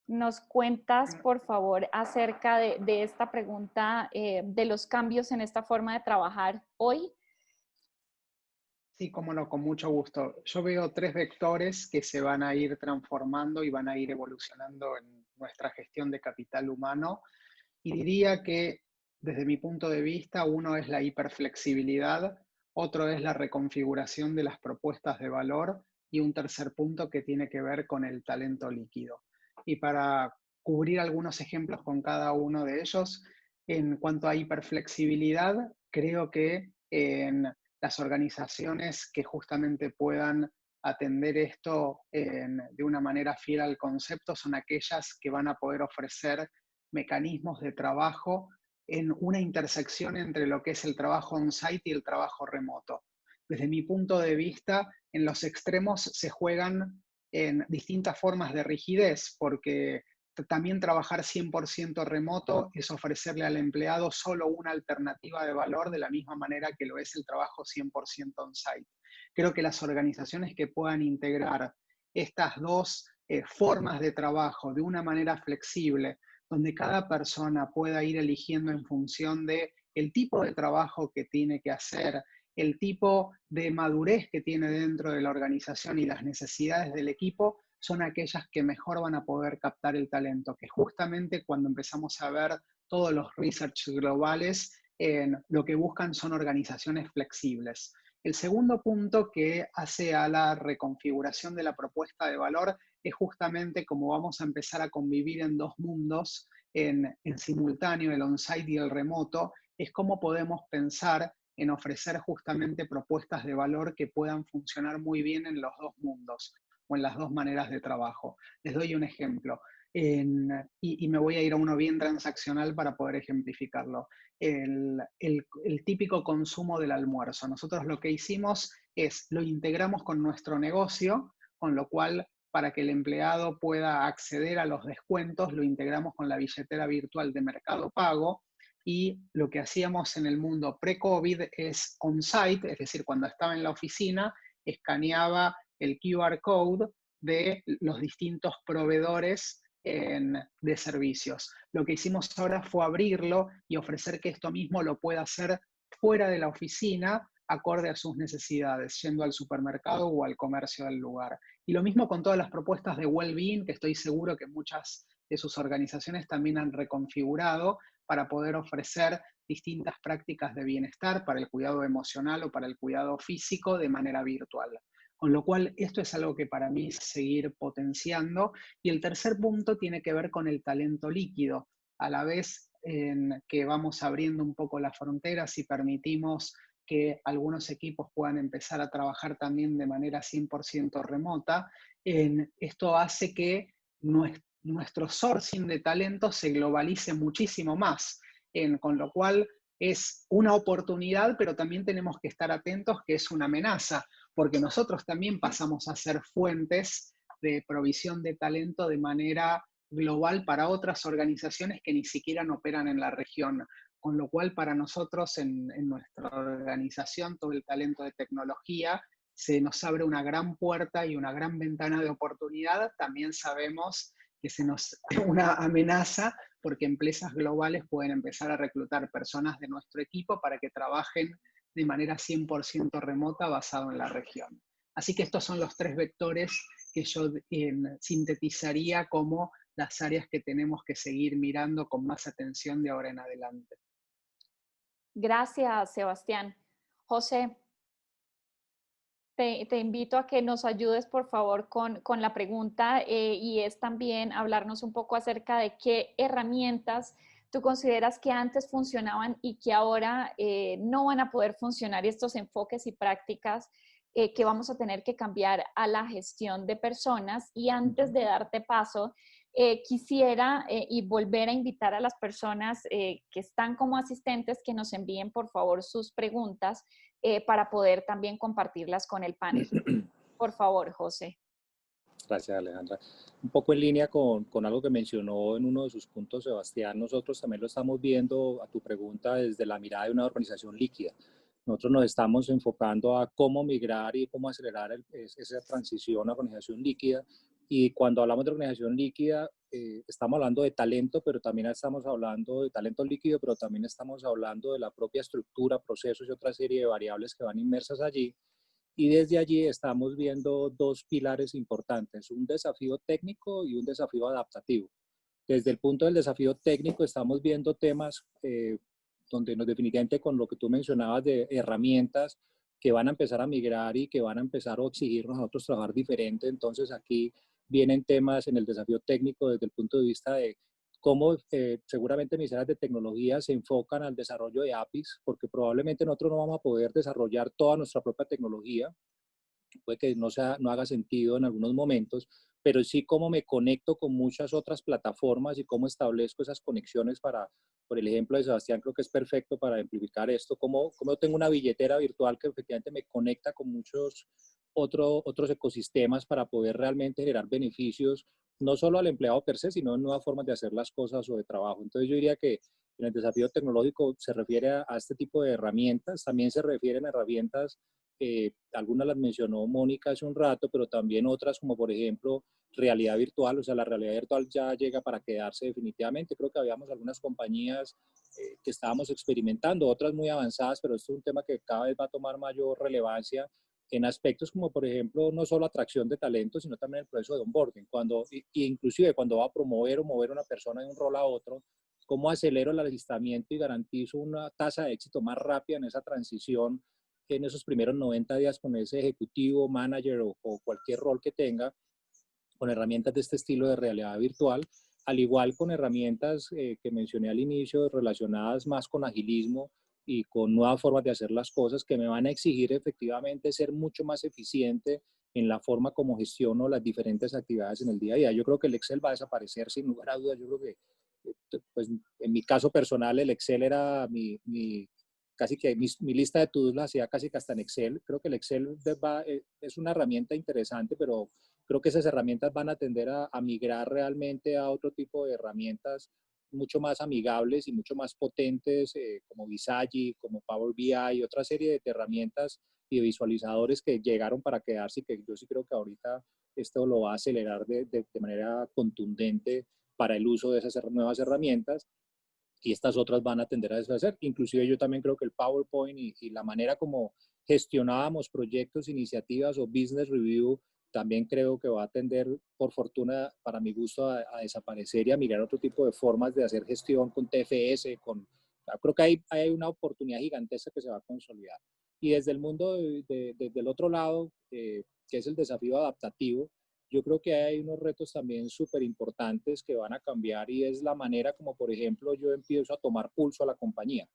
¿nos cuentas, por favor, acerca de esta pregunta de los cambios en esta forma de trabajar hoy? Sí, cómo no, con mucho gusto. Yo veo 3 vectores que se van a ir transformando y van a ir evolucionando en nuestra gestión de capital humano. Y diría que, desde mi punto de vista, uno es la hiperflexibilidad, otro es la reconfiguración de las propuestas de valor y un tercer punto que tiene que ver con el talento líquido. Y para cubrir algunos ejemplos con cada uno de ellos, en cuanto a hiperflexibilidad, creo que en las organizaciones que justamente puedan atender esto de una manera fiel al concepto son aquellas que van a poder ofrecer mecanismos de trabajo en una intersección entre lo que es el trabajo on-site y el trabajo remoto. Desde mi punto de vista, en los extremos se juegan en distintas formas de rigidez, porque también trabajar 100% remoto es ofrecerle al empleado solo una alternativa de valor de la misma manera que lo es el trabajo 100% on-site. Creo que las organizaciones que puedan integrar estas dos formas de trabajo de una manera flexible, donde cada persona pueda ir eligiendo en función de el tipo de trabajo que tiene que hacer, el tipo de madurez que tiene dentro de la organización y las necesidades del equipo, son aquellas que mejor van a poder captar el talento, que justamente cuando empezamos a ver todos los research globales, lo que buscan son organizaciones flexibles. El segundo punto que hace a la reconfiguración de la propuesta de valor es justamente cómo vamos a empezar a convivir en 2 mundos en simultáneo, el on-site y el remoto, es cómo podemos pensar en ofrecer justamente propuestas de valor que puedan funcionar muy bien en los 2 mundos o en las 2 maneras de trabajo. Les doy un ejemplo. Y me voy a ir a uno bien transaccional para poder ejemplificarlo. El típico consumo del almuerzo. Nosotros lo que hicimos es, lo integramos con nuestro negocio, con lo cual, para que el empleado pueda acceder a los descuentos, lo integramos con la billetera virtual de Mercado Pago, y lo que hacíamos en el mundo pre-COVID es on-site, es decir, cuando estaba en la oficina, escaneaba el QR code de los distintos proveedores de servicios. Lo que hicimos ahora fue abrirlo y ofrecer que esto mismo lo pueda hacer fuera de la oficina, acorde a sus necesidades, yendo al supermercado o al comercio del lugar. Y lo mismo con todas las propuestas de well-being, que estoy seguro que muchas de sus organizaciones también han reconfigurado para poder ofrecer distintas prácticas de bienestar para el cuidado emocional o para el cuidado físico de manera virtual. Con lo cual, esto es algo que para mí es seguir potenciando. Y el tercer punto tiene que ver con el talento líquido. A la vez en que vamos abriendo un poco las fronteras y permitimos que algunos equipos puedan empezar a trabajar también de manera 100% remota. Esto hace que nuestro sourcing de talento se globalice muchísimo más, con lo cual es una oportunidad, pero también tenemos que estar atentos que es una amenaza, porque nosotros también pasamos a ser fuentes de provisión de talento de manera global para otras organizaciones que ni siquiera operan en la región. Con lo cual, para nosotros en nuestra organización, todo el talento de tecnología, se nos abre una gran puerta y una gran ventana de oportunidad. También sabemos que se nos una amenaza porque empresas globales pueden empezar a reclutar personas de nuestro equipo para que trabajen de manera 100% remota basado en la región. Así que estos son los 3 vectores que yo sintetizaría como las áreas que tenemos que seguir mirando con más atención de ahora en adelante. Gracias, Sebastián. José, te invito a que nos ayudes, por favor, con la pregunta y es también hablarnos un poco acerca de qué herramientas tú consideras que antes funcionaban y que ahora no van a poder funcionar, estos enfoques y prácticas que vamos a tener que cambiar a la gestión de personas. Y antes de darte paso, quisiera y volver a invitar a las personas que están como asistentes que nos envíen, por favor, sus preguntas para poder también compartirlas con el panel. Por favor, José. Gracias, Alejandra. Un poco en línea con algo que mencionó en uno de sus puntos, Sebastián, nosotros también lo estamos viendo a tu pregunta desde la mirada de una organización líquida. Nosotros nos estamos enfocando a cómo migrar y cómo acelerar esa transición a organización líquida. Y cuando hablamos de organización líquida, estamos hablando de talento, pero también estamos hablando de talento líquido, pero también estamos hablando de la propia estructura, procesos y otra serie de variables que van inmersas allí. Y desde allí estamos viendo 2 pilares importantes, un desafío técnico y un desafío adaptativo. Desde el punto del desafío técnico estamos viendo temas donde definitivamente con lo que tú mencionabas de herramientas que van a empezar a migrar y que van a empezar a exigirnos a nosotros trabajar diferente. Entonces aquí vienen temas en el desafío técnico desde el punto de vista de cómo seguramente mis áreas de tecnología se enfocan al desarrollo de APIs, porque probablemente nosotros no vamos a poder desarrollar toda nuestra propia tecnología, puede que no haga sentido en algunos momentos, pero sí cómo me conecto con muchas otras plataformas y cómo establezco esas conexiones para, por el ejemplo de Sebastián, creo que es perfecto para amplificar esto, cómo tengo una billetera virtual que efectivamente me conecta con muchos otros ecosistemas para poder realmente generar beneficios, no solo al empleado per se, sino en nuevas formas de hacer las cosas o de trabajo. Entonces yo diría que en el desafío tecnológico se refiere a este tipo de herramientas, también se refieren a herramientas algunas las mencionó Mónica hace un rato, pero también otras como por ejemplo realidad virtual, o sea, la realidad virtual ya llega para quedarse definitivamente. Creo que habíamos algunas compañías que estábamos experimentando, otras muy avanzadas, pero esto es un tema que cada vez va a tomar mayor relevancia en aspectos como por ejemplo no solo atracción de talento, sino también el proceso de onboarding, inclusive cuando va a promover o mover a una persona de un rol a otro, cómo acelero el alistamiento y garantizo una tasa de éxito más rápida en esa transición en esos primeros 90 días con ese ejecutivo, manager o cualquier rol que tenga, con herramientas de este estilo de realidad virtual, al igual con herramientas que mencioné al inicio relacionadas más con agilismo y con nuevas formas de hacer las cosas que me van a exigir efectivamente ser mucho más eficiente en la forma como gestiono las diferentes actividades en el día a día. Yo creo que el Excel va a desaparecer sin lugar a dudas. Yo creo que, pues, en mi caso personal, el Excel era casi que mi lista de to-dos la hacía casi que hasta en Excel. Creo que el Excel es una herramienta interesante, pero creo que esas herramientas van a tender a migrar realmente a otro tipo de herramientas mucho más amigables y mucho más potentes, como Visagi, como Power BI y otra serie de herramientas y de visualizadores que llegaron para quedarse y que yo sí creo que ahorita esto lo va a acelerar de manera contundente para el uso de esas nuevas herramientas. Y estas otras van a tender a deshacer. Inclusive yo también creo que el PowerPoint y la manera como gestionábamos proyectos, iniciativas o business review, también creo que va a tender, por fortuna, para mi gusto, a desaparecer y a migrar a otro tipo de formas de hacer gestión con TFS. Creo que hay una oportunidad gigantesca que se va a consolidar. Y desde el mundo, desde el otro lado, que es el desafío adaptativo, yo creo que hay unos retos también súper importantes que van a cambiar y es la manera como, por ejemplo, yo empiezo a tomar pulso a la compañía.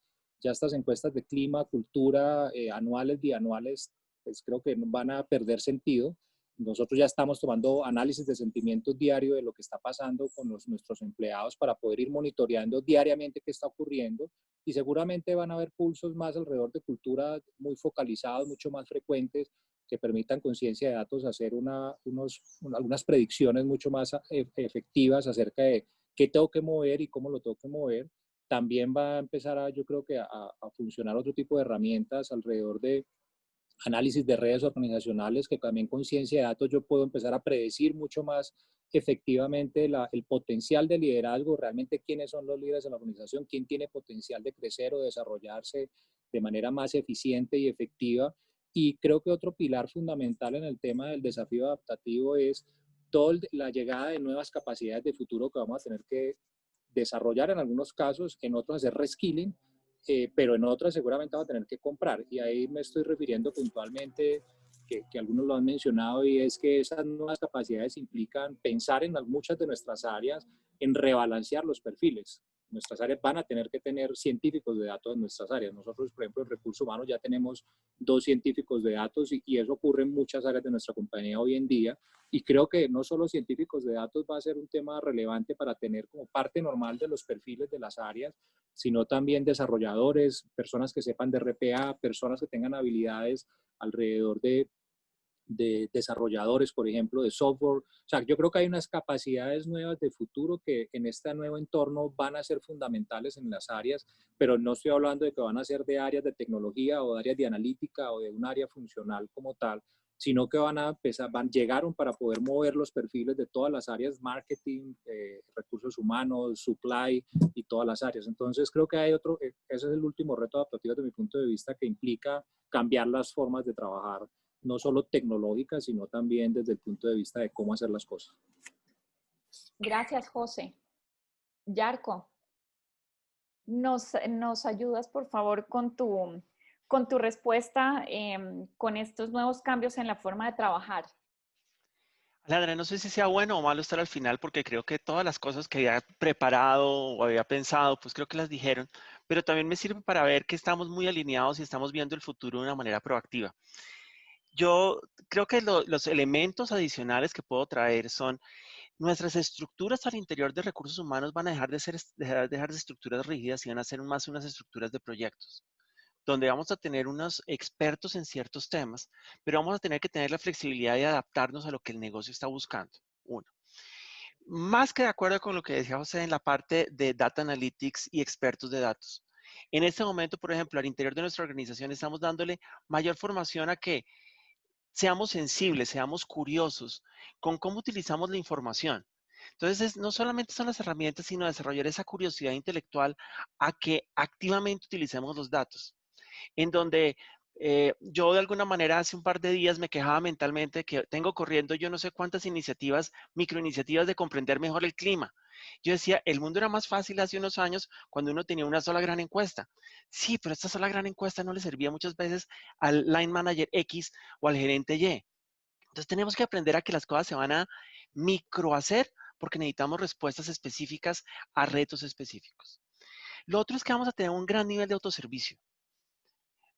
Ya estas encuestas de clima, cultura, anuales, bianuales, pues creo que van a perder sentido. Nosotros ya estamos tomando análisis de sentimientos diario de lo que está pasando con nuestros empleados para poder ir monitoreando diariamente qué está ocurriendo, y seguramente van a haber pulsos más alrededor de cultura muy focalizados, mucho más frecuentes, que permitan con ciencia de datos hacer algunas predicciones mucho más efectivas acerca de qué tengo que mover y cómo lo tengo que mover. También va a empezar yo creo que a funcionar otro tipo de herramientas alrededor de análisis de redes organizacionales, que también con ciencia de datos yo puedo empezar a predecir mucho más efectivamente el potencial de liderazgo, realmente quiénes son los líderes de la organización, quién tiene potencial de crecer o desarrollarse de manera más eficiente y efectiva. Y creo que otro pilar fundamental en el tema del desafío adaptativo es toda la llegada de nuevas capacidades de futuro que vamos a tener que desarrollar en algunos casos, en otros hacer reskilling, pero en otras seguramente va a tener que comprar. Y ahí me estoy refiriendo puntualmente, que algunos lo han mencionado, y es que esas nuevas capacidades implican pensar en muchas de nuestras áreas, en rebalancear los perfiles. Nuestras áreas van a tener que tener científicos de datos en nuestras áreas. Nosotros, por ejemplo, en recursos humanos ya tenemos 2 científicos de datos, y eso ocurre en muchas áreas de nuestra compañía hoy en día. Y creo que no solo científicos de datos va a ser un tema relevante para tener como parte normal de los perfiles de las áreas, sino también desarrolladores, personas que sepan de RPA, personas que tengan habilidades alrededor de desarrolladores, por ejemplo, de software. O sea, yo creo que hay unas capacidades nuevas de futuro que en este nuevo entorno van a ser fundamentales en las áreas, pero no estoy hablando de que van a ser de áreas de tecnología o de áreas de analítica o de un área funcional como tal, sino que llegaron para poder mover los perfiles de todas las áreas, marketing, recursos humanos, supply y todas las áreas. Entonces creo que ese es el último reto adaptativo desde mi punto de vista, que implica cambiar las formas de trabajar, no solo tecnológicas, sino también desde el punto de vista de cómo hacer las cosas. Gracias, José. Yarko, ¿nos ayudas, por favor, con tu respuesta con estos nuevos cambios en la forma de trabajar? Alejandra, no sé si sea bueno o malo estar al final, porque creo que todas las cosas que había preparado o había pensado, pues creo que las dijeron, pero también me sirve para ver que estamos muy alineados y estamos viendo el futuro de una manera proactiva. Yo creo que los elementos adicionales que puedo traer son nuestras estructuras al interior de recursos humanos van a dejar de estructuras rígidas y van a ser más unas estructuras de proyectos, donde vamos a tener unos expertos en ciertos temas, pero vamos a tener que tener la flexibilidad de adaptarnos a lo que el negocio está buscando. Uno. Más que de acuerdo con lo que decía José en la parte de Data Analytics y expertos de datos. En este momento, por ejemplo, al interior de nuestra organización estamos dándole mayor formación a que seamos sensibles, seamos curiosos con cómo utilizamos la información. Entonces, no solamente son las herramientas, sino desarrollar esa curiosidad intelectual a que activamente utilicemos los datos. En donde yo de alguna manera hace un par de días me quejaba mentalmente que tengo corriendo yo no sé cuántas iniciativas, microiniciativas de comprender mejor el clima. Yo decía, el mundo era más fácil hace unos años cuando uno tenía una sola gran encuesta. Sí, pero esta sola gran encuesta no le servía muchas veces al line manager X o al gerente Y. Entonces tenemos que aprender a que las cosas se van a microhacer porque necesitamos respuestas específicas a retos específicos. Lo otro es que vamos a tener un gran nivel de autoservicio.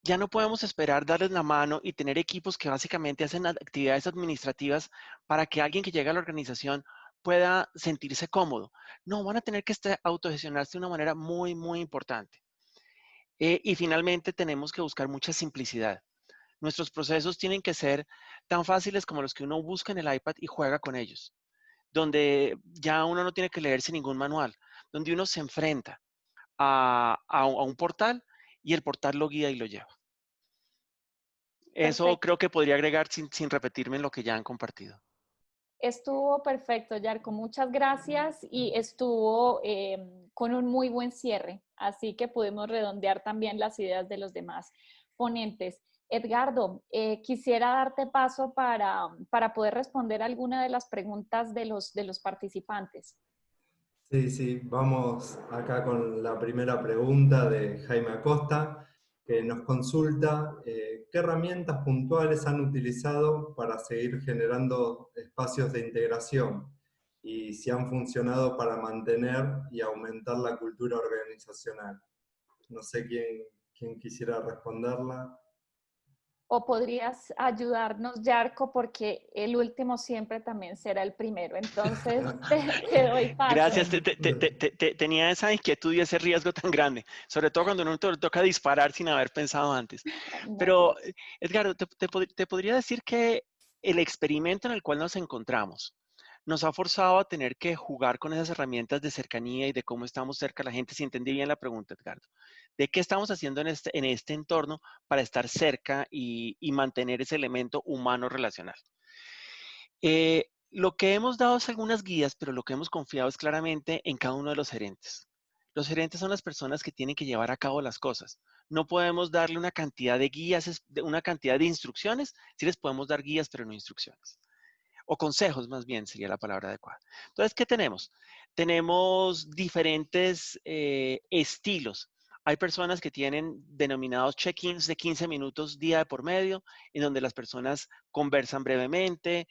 Ya no podemos esperar darles la mano y tener equipos que básicamente hacen actividades administrativas para que alguien que llegue a la organización pueda sentirse cómodo. No, van a tener que autogestionarse de una manera muy, muy importante. Y finalmente tenemos que buscar mucha simplicidad. Nuestros procesos tienen que ser tan fáciles como los que uno busca en el iPad y juega con ellos, donde ya uno no tiene que leerse ningún manual, donde uno se enfrenta a un portal y el portal lo guía y lo lleva. Eso Perfecto. creo que podría agregar sin repetirme en lo que ya han compartido. Estuvo perfecto, Yarko. Muchas gracias y estuvo con un muy buen cierre. Así que pudimos redondear también las ideas de los demás ponentes. Edgardo, quisiera darte paso para poder responder alguna de las preguntas de los participantes. Sí, vamos acá con la primera pregunta de Jaime Acosta, que nos consulta qué herramientas puntuales han utilizado para seguir generando espacios de integración y si han funcionado para mantener y aumentar la cultura organizacional. No sé quién quisiera responderla. O podrías ayudarnos, Yarko, porque el último siempre también será el primero. Entonces, te doy paso. Gracias, tenía esa inquietud y ese riesgo tan grande, sobre todo cuando uno te toca disparar sin haber pensado antes. No, Pero, Edgardo, te podría decir que el experimento en el cual nos encontramos nos ha forzado a tener que jugar con esas herramientas de cercanía y de cómo estamos cerca a la gente. Si entendí bien la pregunta, Edgardo, ¿de qué estamos haciendo en este entorno para estar cerca y mantener ese elemento humano relacional? Lo que hemos dado es algunas guías, pero lo que hemos confiado es claramente en cada uno de los gerentes. Los gerentes son las personas que tienen que llevar a cabo las cosas. No podemos darle una cantidad de guías, una cantidad de instrucciones. Sí les podemos dar guías, pero no instrucciones. O consejos, más bien, sería la palabra adecuada. Entonces, ¿qué tenemos? Tenemos diferentes estilos. Hay personas que tienen denominados check-ins de 15 minutos día de por medio, en donde las personas conversan brevemente,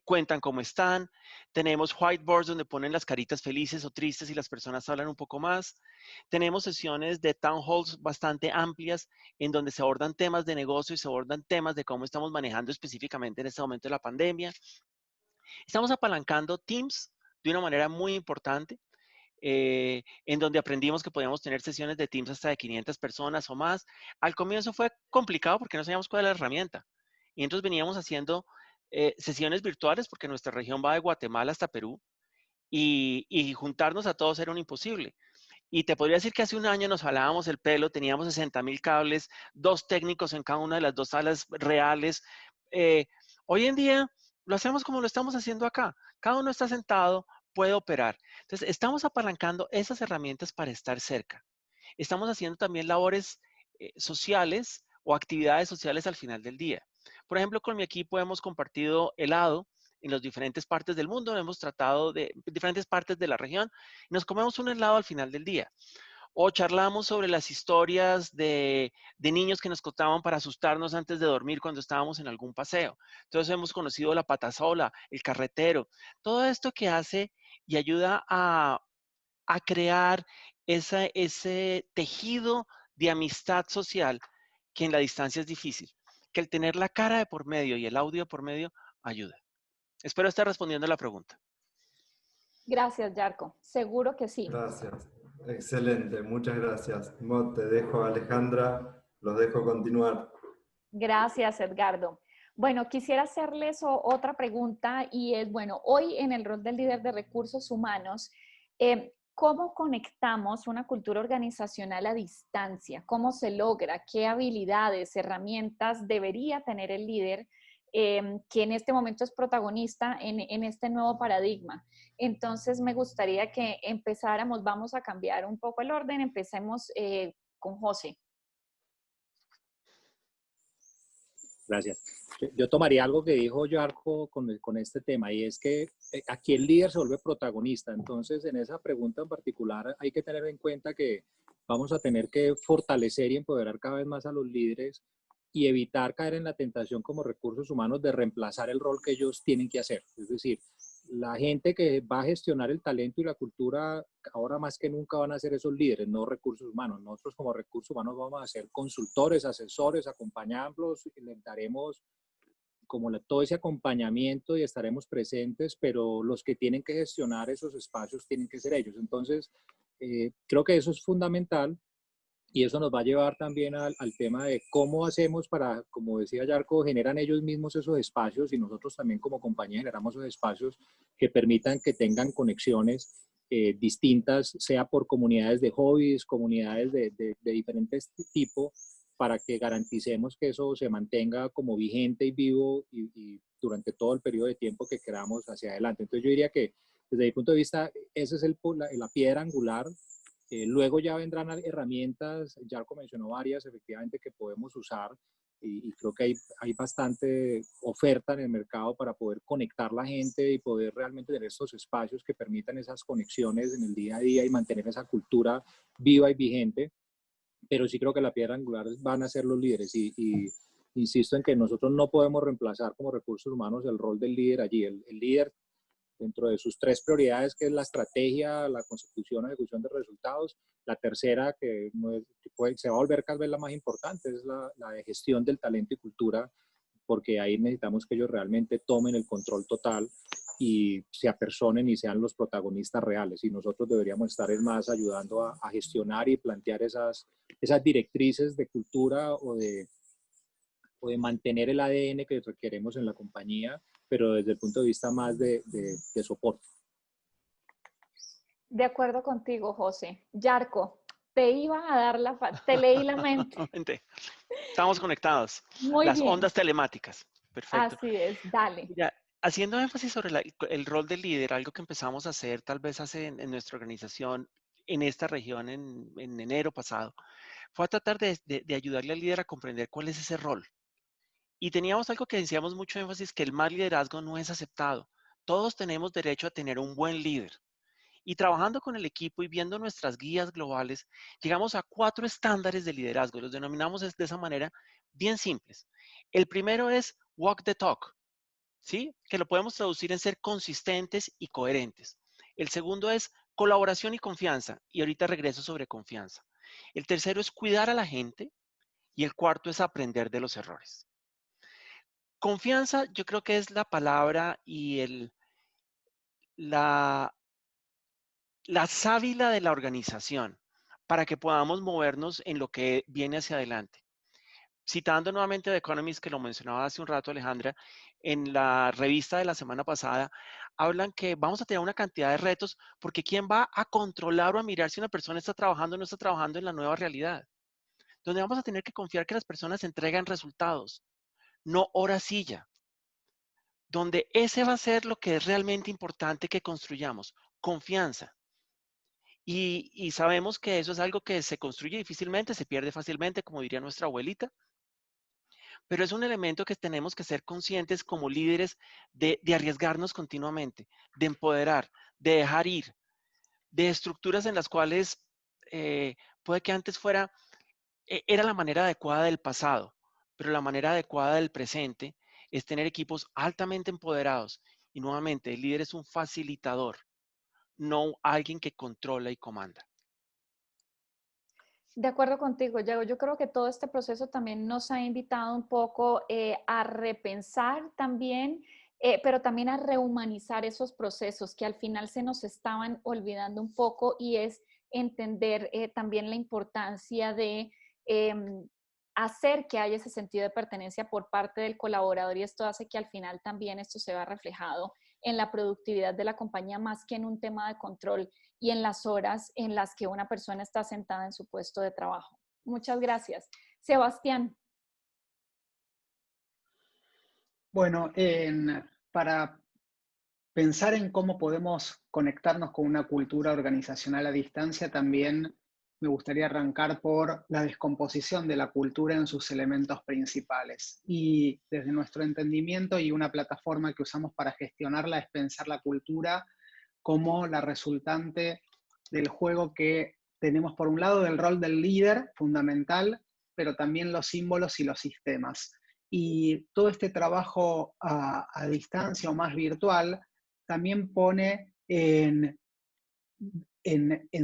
cuentan cómo están. Tenemos whiteboards donde ponen las caritas felices o tristes y las personas hablan un poco más. Tenemos sesiones de town halls bastante amplias en donde se abordan temas de negocio y se abordan temas de cómo estamos manejando específicamente en este momento de la pandemia. Estamos apalancando Teams de una manera muy importante, en donde aprendimos que podíamos tener sesiones de Teams hasta de 500 personas o más. Al comienzo fue complicado porque no sabíamos cuál era la herramienta. Y entonces veníamos haciendo sesiones virtuales porque nuestra región va de Guatemala hasta Perú y juntarnos a todos era un imposible. Y te podría decir que hace un año nos jalábamos el pelo, teníamos 60,000 cables, 2 técnicos en cada una de las 2 salas reales. Hoy en día lo hacemos como lo estamos haciendo acá. Cada uno está sentado, puede operar. Entonces, estamos apalancando esas herramientas para estar cerca. Estamos haciendo también labores sociales o actividades sociales al final del día. Por ejemplo, con mi equipo hemos compartido helado en las diferentes partes del mundo, hemos tratado de diferentes partes de la región, y nos comemos un helado al final del día. O charlamos sobre las historias de niños que nos contaban para asustarnos antes de dormir cuando estábamos en algún paseo. Entonces hemos conocido la patasola, el carretero, todo esto que hace y ayuda a crear ese tejido de amistad social que en la distancia es difícil, que el tener la cara de por medio y el audio de por medio ayuda. Espero estar respondiendo a la pregunta. gracias, Yarko. Seguro que sí. Gracias. Excelente, muchas gracias. Te dejo, Alejandra, los dejo continuar. Gracias, Edgardo. Bueno, quisiera hacerles otra pregunta y es, bueno, hoy en el rol del líder de recursos humanos, ¿cómo conectamos una cultura organizacional a distancia? ¿Cómo se logra? ¿Qué habilidades, herramientas debería tener el líder que en este momento es protagonista en este nuevo paradigma? Entonces, me gustaría que empezáramos, vamos a cambiar un poco el orden, empecemos con José. Gracias. Yo tomaría algo que dijo Yarko con este tema, y es que aquí el líder se vuelve protagonista. Entonces, en esa pregunta en particular hay que tener en cuenta que vamos a tener que fortalecer y empoderar cada vez más a los líderes y evitar caer en la tentación como recursos humanos de reemplazar el rol que ellos tienen que hacer. Es decir, la gente que va a gestionar el talento y la cultura, ahora más que nunca van a ser esos líderes, no recursos humanos. Nosotros como recursos humanos vamos a ser consultores, asesores, acompañarlos, les daremos como todo ese acompañamiento y estaremos presentes, pero los que tienen que gestionar esos espacios tienen que ser ellos. Entonces, creo que eso es fundamental. Y eso nos va a llevar también al tema de cómo hacemos para, como decía Yarko, generan ellos mismos esos espacios y nosotros también como compañía generamos esos espacios que permitan que tengan conexiones distintas, sea por comunidades de hobbies, comunidades de diferentes tipos, para que garanticemos que eso se mantenga como vigente y vivo y durante todo el periodo de tiempo que queramos hacia adelante. Entonces yo diría que desde mi punto de vista, esa es la piedra angular. Luego ya vendrán herramientas, Yarko mencionó varias efectivamente que podemos usar y creo que hay bastante oferta en el mercado para poder conectar la gente y poder realmente tener estos espacios que permitan esas conexiones en el día a día y mantener esa cultura viva y vigente. Pero sí creo que la piedra angular van a ser los líderes y insisto en que nosotros no podemos reemplazar como recursos humanos el rol del líder allí. El líder dentro de sus 3 prioridades, que es la estrategia, la consecución, ejecución de resultados. La tercera, que no es, se va a volver cada vez la más importante, es la de gestión del talento y cultura, porque ahí necesitamos que ellos realmente tomen el control total y se apersonen y sean los protagonistas reales. Y nosotros deberíamos estar más ayudando a gestionar y plantear esas directrices de cultura o de mantener el ADN que requeremos en la compañía, pero desde el punto de vista más de soporte. De acuerdo contigo, José. Yarko, te iba a dar te leí la mente. Estamos conectados. Muy Las bien. ondas telemáticas. Perfecto. Así es, dale. Ya, haciendo énfasis sobre el rol del líder, algo que empezamos a hacer tal vez en nuestra organización, en esta región, en enero pasado, fue a tratar de ayudarle al líder a comprender cuál es ese rol. Y teníamos algo que decíamos mucho énfasis, que el mal liderazgo no es aceptado. Todos tenemos derecho a tener un buen líder. Y trabajando con el equipo y viendo nuestras guías globales, llegamos a 4 estándares de liderazgo. Los denominamos de esa manera, bien simples. El primero es walk the talk, ¿sí? Que lo podemos traducir en ser consistentes y coherentes. El segundo es colaboración y confianza. Y ahorita regreso sobre confianza. El tercero es cuidar a la gente. Y el cuarto es aprender de los errores. Confianza, yo creo que es la palabra y la sábila de la organización para que podamos movernos en lo que viene hacia adelante. Citando nuevamente The Economist, que lo mencionaba hace un rato Alejandra, en la revista de la semana pasada, hablan que vamos a tener una cantidad de retos porque ¿quién va a controlar o a mirar si una persona está trabajando o no está trabajando en la nueva realidad? Donde vamos a tener que confiar que las personas entregan resultados, no hora silla. Donde ese va a ser lo que es realmente importante que construyamos, confianza. Y sabemos que eso es algo que se construye difícilmente, se pierde fácilmente, como diría nuestra abuelita, pero es un elemento que tenemos que ser conscientes como líderes de arriesgarnos continuamente, de empoderar, de dejar ir, de estructuras en las cuales puede que antes era la manera adecuada del pasado, pero la manera adecuada del presente es tener equipos altamente empoderados. Y nuevamente, el líder es un facilitador, no alguien que controla y comanda. De acuerdo contigo, Yago. Yo creo que todo este proceso también nos ha invitado un poco a repensar también, pero también a rehumanizar esos procesos que al final se nos estaban olvidando un poco, y es entender también la importancia de hacer que haya ese sentido de pertenencia por parte del colaborador, y esto hace que al final también esto se vea reflejado en la productividad de la compañía, más que en un tema de control y en las horas en las que una persona está sentada en su puesto de trabajo. Muchas gracias. Sebastián. Bueno, para pensar en cómo podemos conectarnos con una cultura organizacional a distancia, también me gustaría arrancar por la descomposición de la cultura en sus elementos principales. Y desde nuestro entendimiento, y una plataforma que usamos para gestionarla, es pensar la cultura como la resultante del juego que tenemos, por un lado, del rol del líder, fundamental, pero también los símbolos y los sistemas. Y todo este trabajo a distancia o más virtual también pone en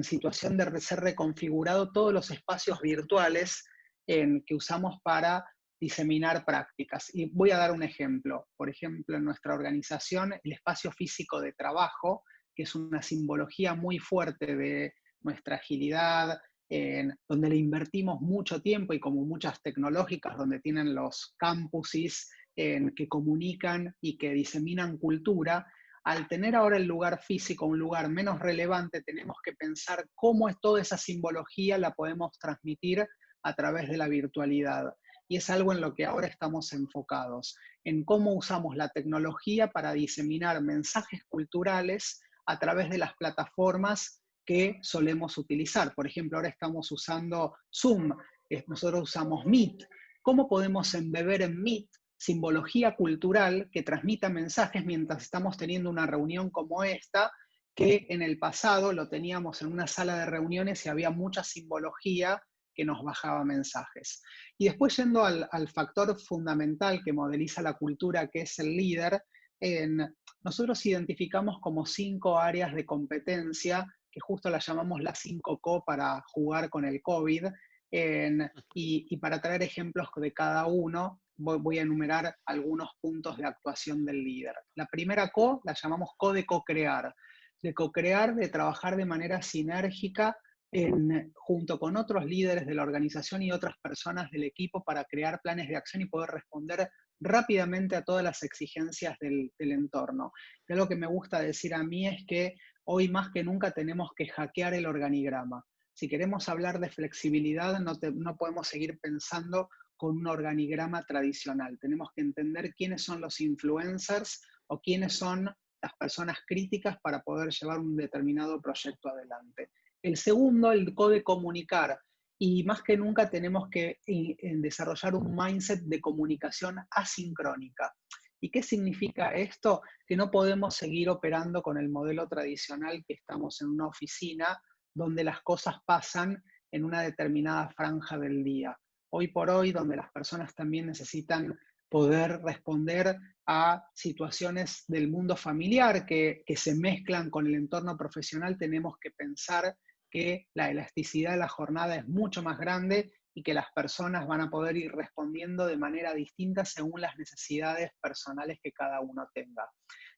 situación de ser reconfigurado todos los espacios virtuales que usamos para diseminar prácticas. Y voy a dar un ejemplo. Por ejemplo, en nuestra organización, el espacio físico de trabajo, que es una simbología muy fuerte de nuestra agilidad, donde le invertimos mucho tiempo, y como muchas tecnológicas, donde tienen los campuses que comunican y que diseminan cultura. Al tener ahora el lugar físico un lugar menos relevante, tenemos que pensar cómo es toda esa simbología la podemos transmitir a través de la virtualidad. Y es algo en lo que ahora estamos enfocados, en cómo usamos la tecnología para diseminar mensajes culturales a través de las plataformas que solemos utilizar. Por ejemplo, ahora estamos usando Zoom, nosotros usamos Meet. ¿Cómo podemos embeber en Meet simbología cultural que transmita mensajes mientras estamos teniendo una reunión como esta, que en el pasado lo teníamos en una sala de reuniones y había mucha simbología que nos bajaba mensajes? Y después, yendo al factor fundamental que modeliza la cultura, que es el líder, nosotros identificamos como 5 áreas de competencia, que justo las llamamos las 5 para jugar con el COVID, y para traer ejemplos de cada uno, voy a enumerar algunos puntos de actuación del líder. La primera la llamamos de co-crear, de trabajar de manera sinérgica junto con otros líderes de la organización y otras personas del equipo para crear planes de acción y poder responder rápidamente a todas las exigencias del entorno. Y algo que me gusta decir a mí es que hoy más que nunca tenemos que hackear el organigrama. Si queremos hablar de flexibilidad, no podemos seguir pensando con un organigrama tradicional. Tenemos que entender quiénes son los influencers o quiénes son las personas críticas para poder llevar un determinado proyecto adelante. El segundo, el de comunicar. Y más que nunca tenemos que desarrollar un mindset de comunicación asincrónica. ¿Y qué significa esto? Que no podemos seguir operando con el modelo tradicional que estamos en una oficina donde las cosas pasan en una determinada franja del día. Hoy por hoy, donde las personas también necesitan poder responder a situaciones del mundo familiar que se mezclan con el entorno profesional, tenemos que pensar que la elasticidad de la jornada es mucho más grande y que las personas van a poder ir respondiendo de manera distinta según las necesidades personales que cada uno tenga.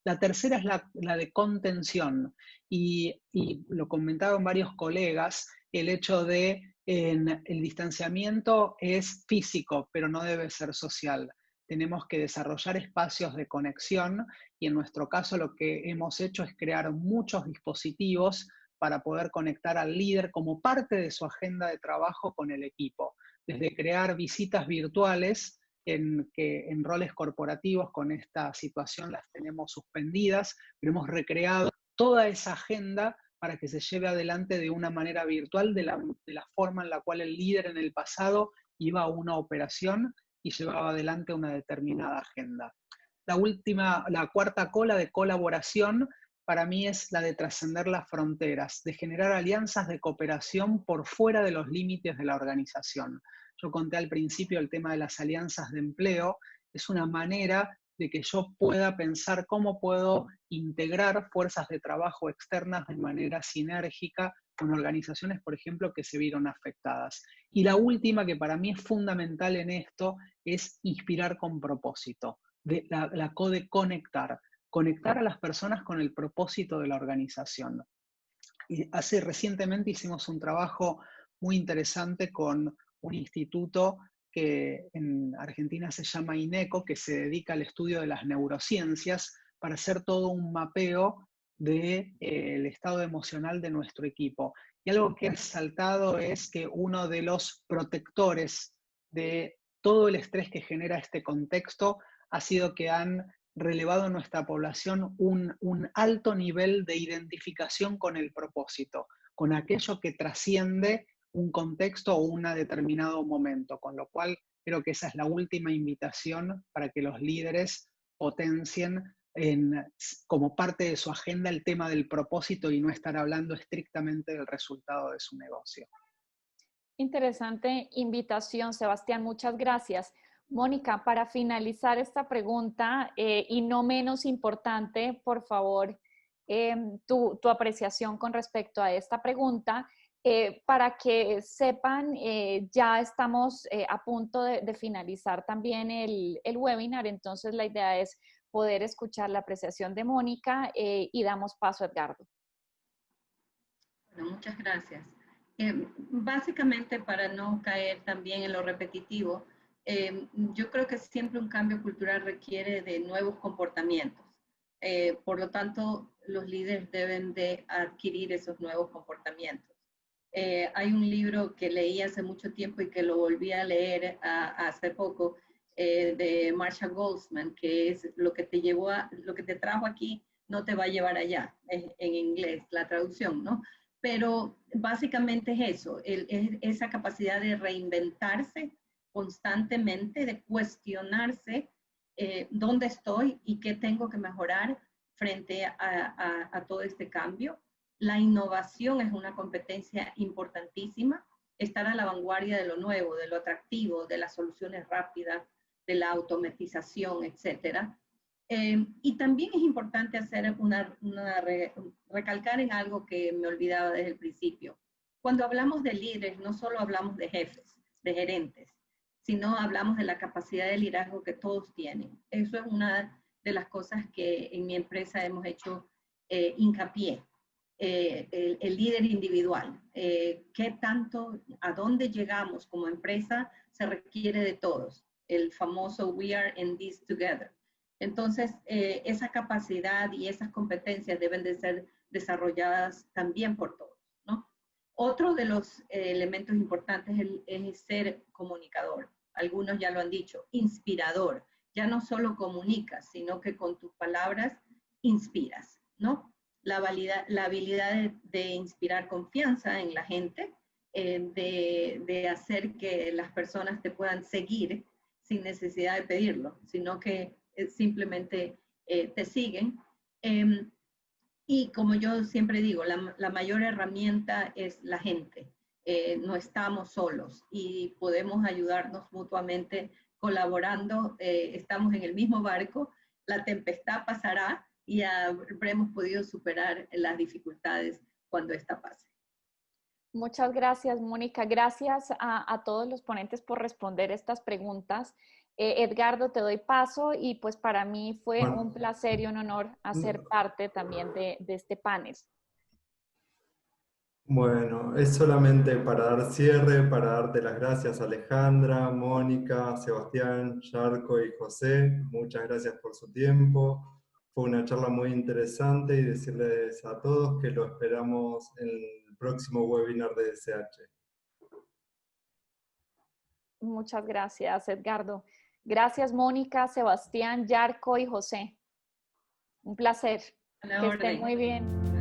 La tercera es la de contención, y lo comentaban varios colegas, el hecho de el distanciamiento es físico, pero no debe ser social. Tenemos que desarrollar espacios de conexión y en nuestro caso lo que hemos hecho es crear muchos dispositivos para poder conectar al líder como parte de su agenda de trabajo con el equipo. Desde crear visitas virtuales, que en roles corporativos con esta situación las tenemos suspendidas, pero hemos recreado toda esa agenda para que se lleve adelante de una manera virtual, de la forma en la cual el líder en el pasado iba a una operación y llevaba adelante una determinada agenda. La cuarta de colaboración, para mí es la de trascender las fronteras, de generar alianzas de cooperación por fuera de los límites de la organización. Yo conté al principio el tema de las alianzas de empleo, es una manera de que yo pueda pensar cómo puedo integrar fuerzas de trabajo externas de manera sinérgica con organizaciones, por ejemplo, que se vieron afectadas. Y la última, que para mí es fundamental en esto, es inspirar con propósito, la de conectar a las personas con el propósito de la organización. Y recientemente hicimos un trabajo muy interesante con un instituto que en Argentina se llama INECO, que se dedica al estudio de las neurociencias, para hacer todo un mapeo del estado emocional de nuestro equipo. Y algo que ha saltado es que uno de los protectores de todo el estrés que genera este contexto ha sido que han relevado en nuestra población un alto nivel de identificación con el propósito, con aquello que trasciende un contexto o un determinado momento, con lo cual creo que esa es la última invitación para que los líderes potencien como parte de su agenda el tema del propósito y no estar hablando estrictamente del resultado de su negocio. Interesante invitación, Sebastián, muchas gracias. Mónica, para finalizar esta pregunta, y no menos importante, por favor, tu apreciación con respecto a esta pregunta. Para que sepan, ya estamos a punto de finalizar también el webinar, entonces la idea es poder escuchar la apreciación de Mónica y damos paso a Edgardo. Bueno, muchas gracias. Básicamente, para no caer también en lo repetitivo, yo creo que siempre un cambio cultural requiere de nuevos comportamientos. Por lo tanto, los líderes deben de adquirir esos nuevos comportamientos. Hay un libro que leí hace mucho tiempo y que lo volví a leer hace poco, de Marshall Goldsman, que es lo que te trajo aquí no te va a llevar allá, en inglés, la traducción, ¿no? Pero básicamente es eso, esa capacidad de reinventarse constantemente, de cuestionarse dónde estoy y qué tengo que mejorar frente a todo este cambio. La innovación es una competencia importantísima, estar a la vanguardia de lo nuevo, de lo atractivo, de las soluciones rápidas, de la automatización, etcétera. Y también es importante hacer recalcar en algo que me olvidaba desde el principio. Cuando hablamos de líderes, no solo hablamos de jefes, de gerentes, sino hablamos de la capacidad de liderazgo que todos tienen. Eso es una de las cosas que en mi empresa hemos hecho hincapié. El líder individual, qué tanto, a dónde llegamos como empresa, se requiere de todos. El famoso "we are in this together". Entonces, esa capacidad y esas competencias deben de ser desarrolladas también por todos, ¿no? Otro de los elementos importantes es ser comunicador. Algunos ya lo han dicho, inspirador. Ya no solo comunicas, sino que con tus palabras inspiras, ¿no? La habilidad de inspirar confianza en la gente, de hacer que las personas te puedan seguir sin necesidad de pedirlo, sino que simplemente te siguen. Y como yo siempre digo, la mayor herramienta es la gente. No estamos solos y podemos ayudarnos mutuamente colaborando. Estamos en el mismo barco, la tempestad pasará y habremos podido superar las dificultades cuando esta pase. Muchas gracias, Mónica. Gracias a todos los ponentes por responder estas preguntas. Edgardo, te doy paso y pues para mí fue un placer y un honor hacer parte también de este panel. Bueno, es solamente para dar cierre, para darte las gracias a Alejandra, Mónica, Sebastián, Yarko y José. Muchas gracias por su tiempo. Fue una charla muy interesante y decirles a todos que lo esperamos en el próximo webinar de DSH. Muchas gracias, Edgardo. Gracias, Mónica, Sebastián, Yarko y José. Un placer. Que estén muy bien.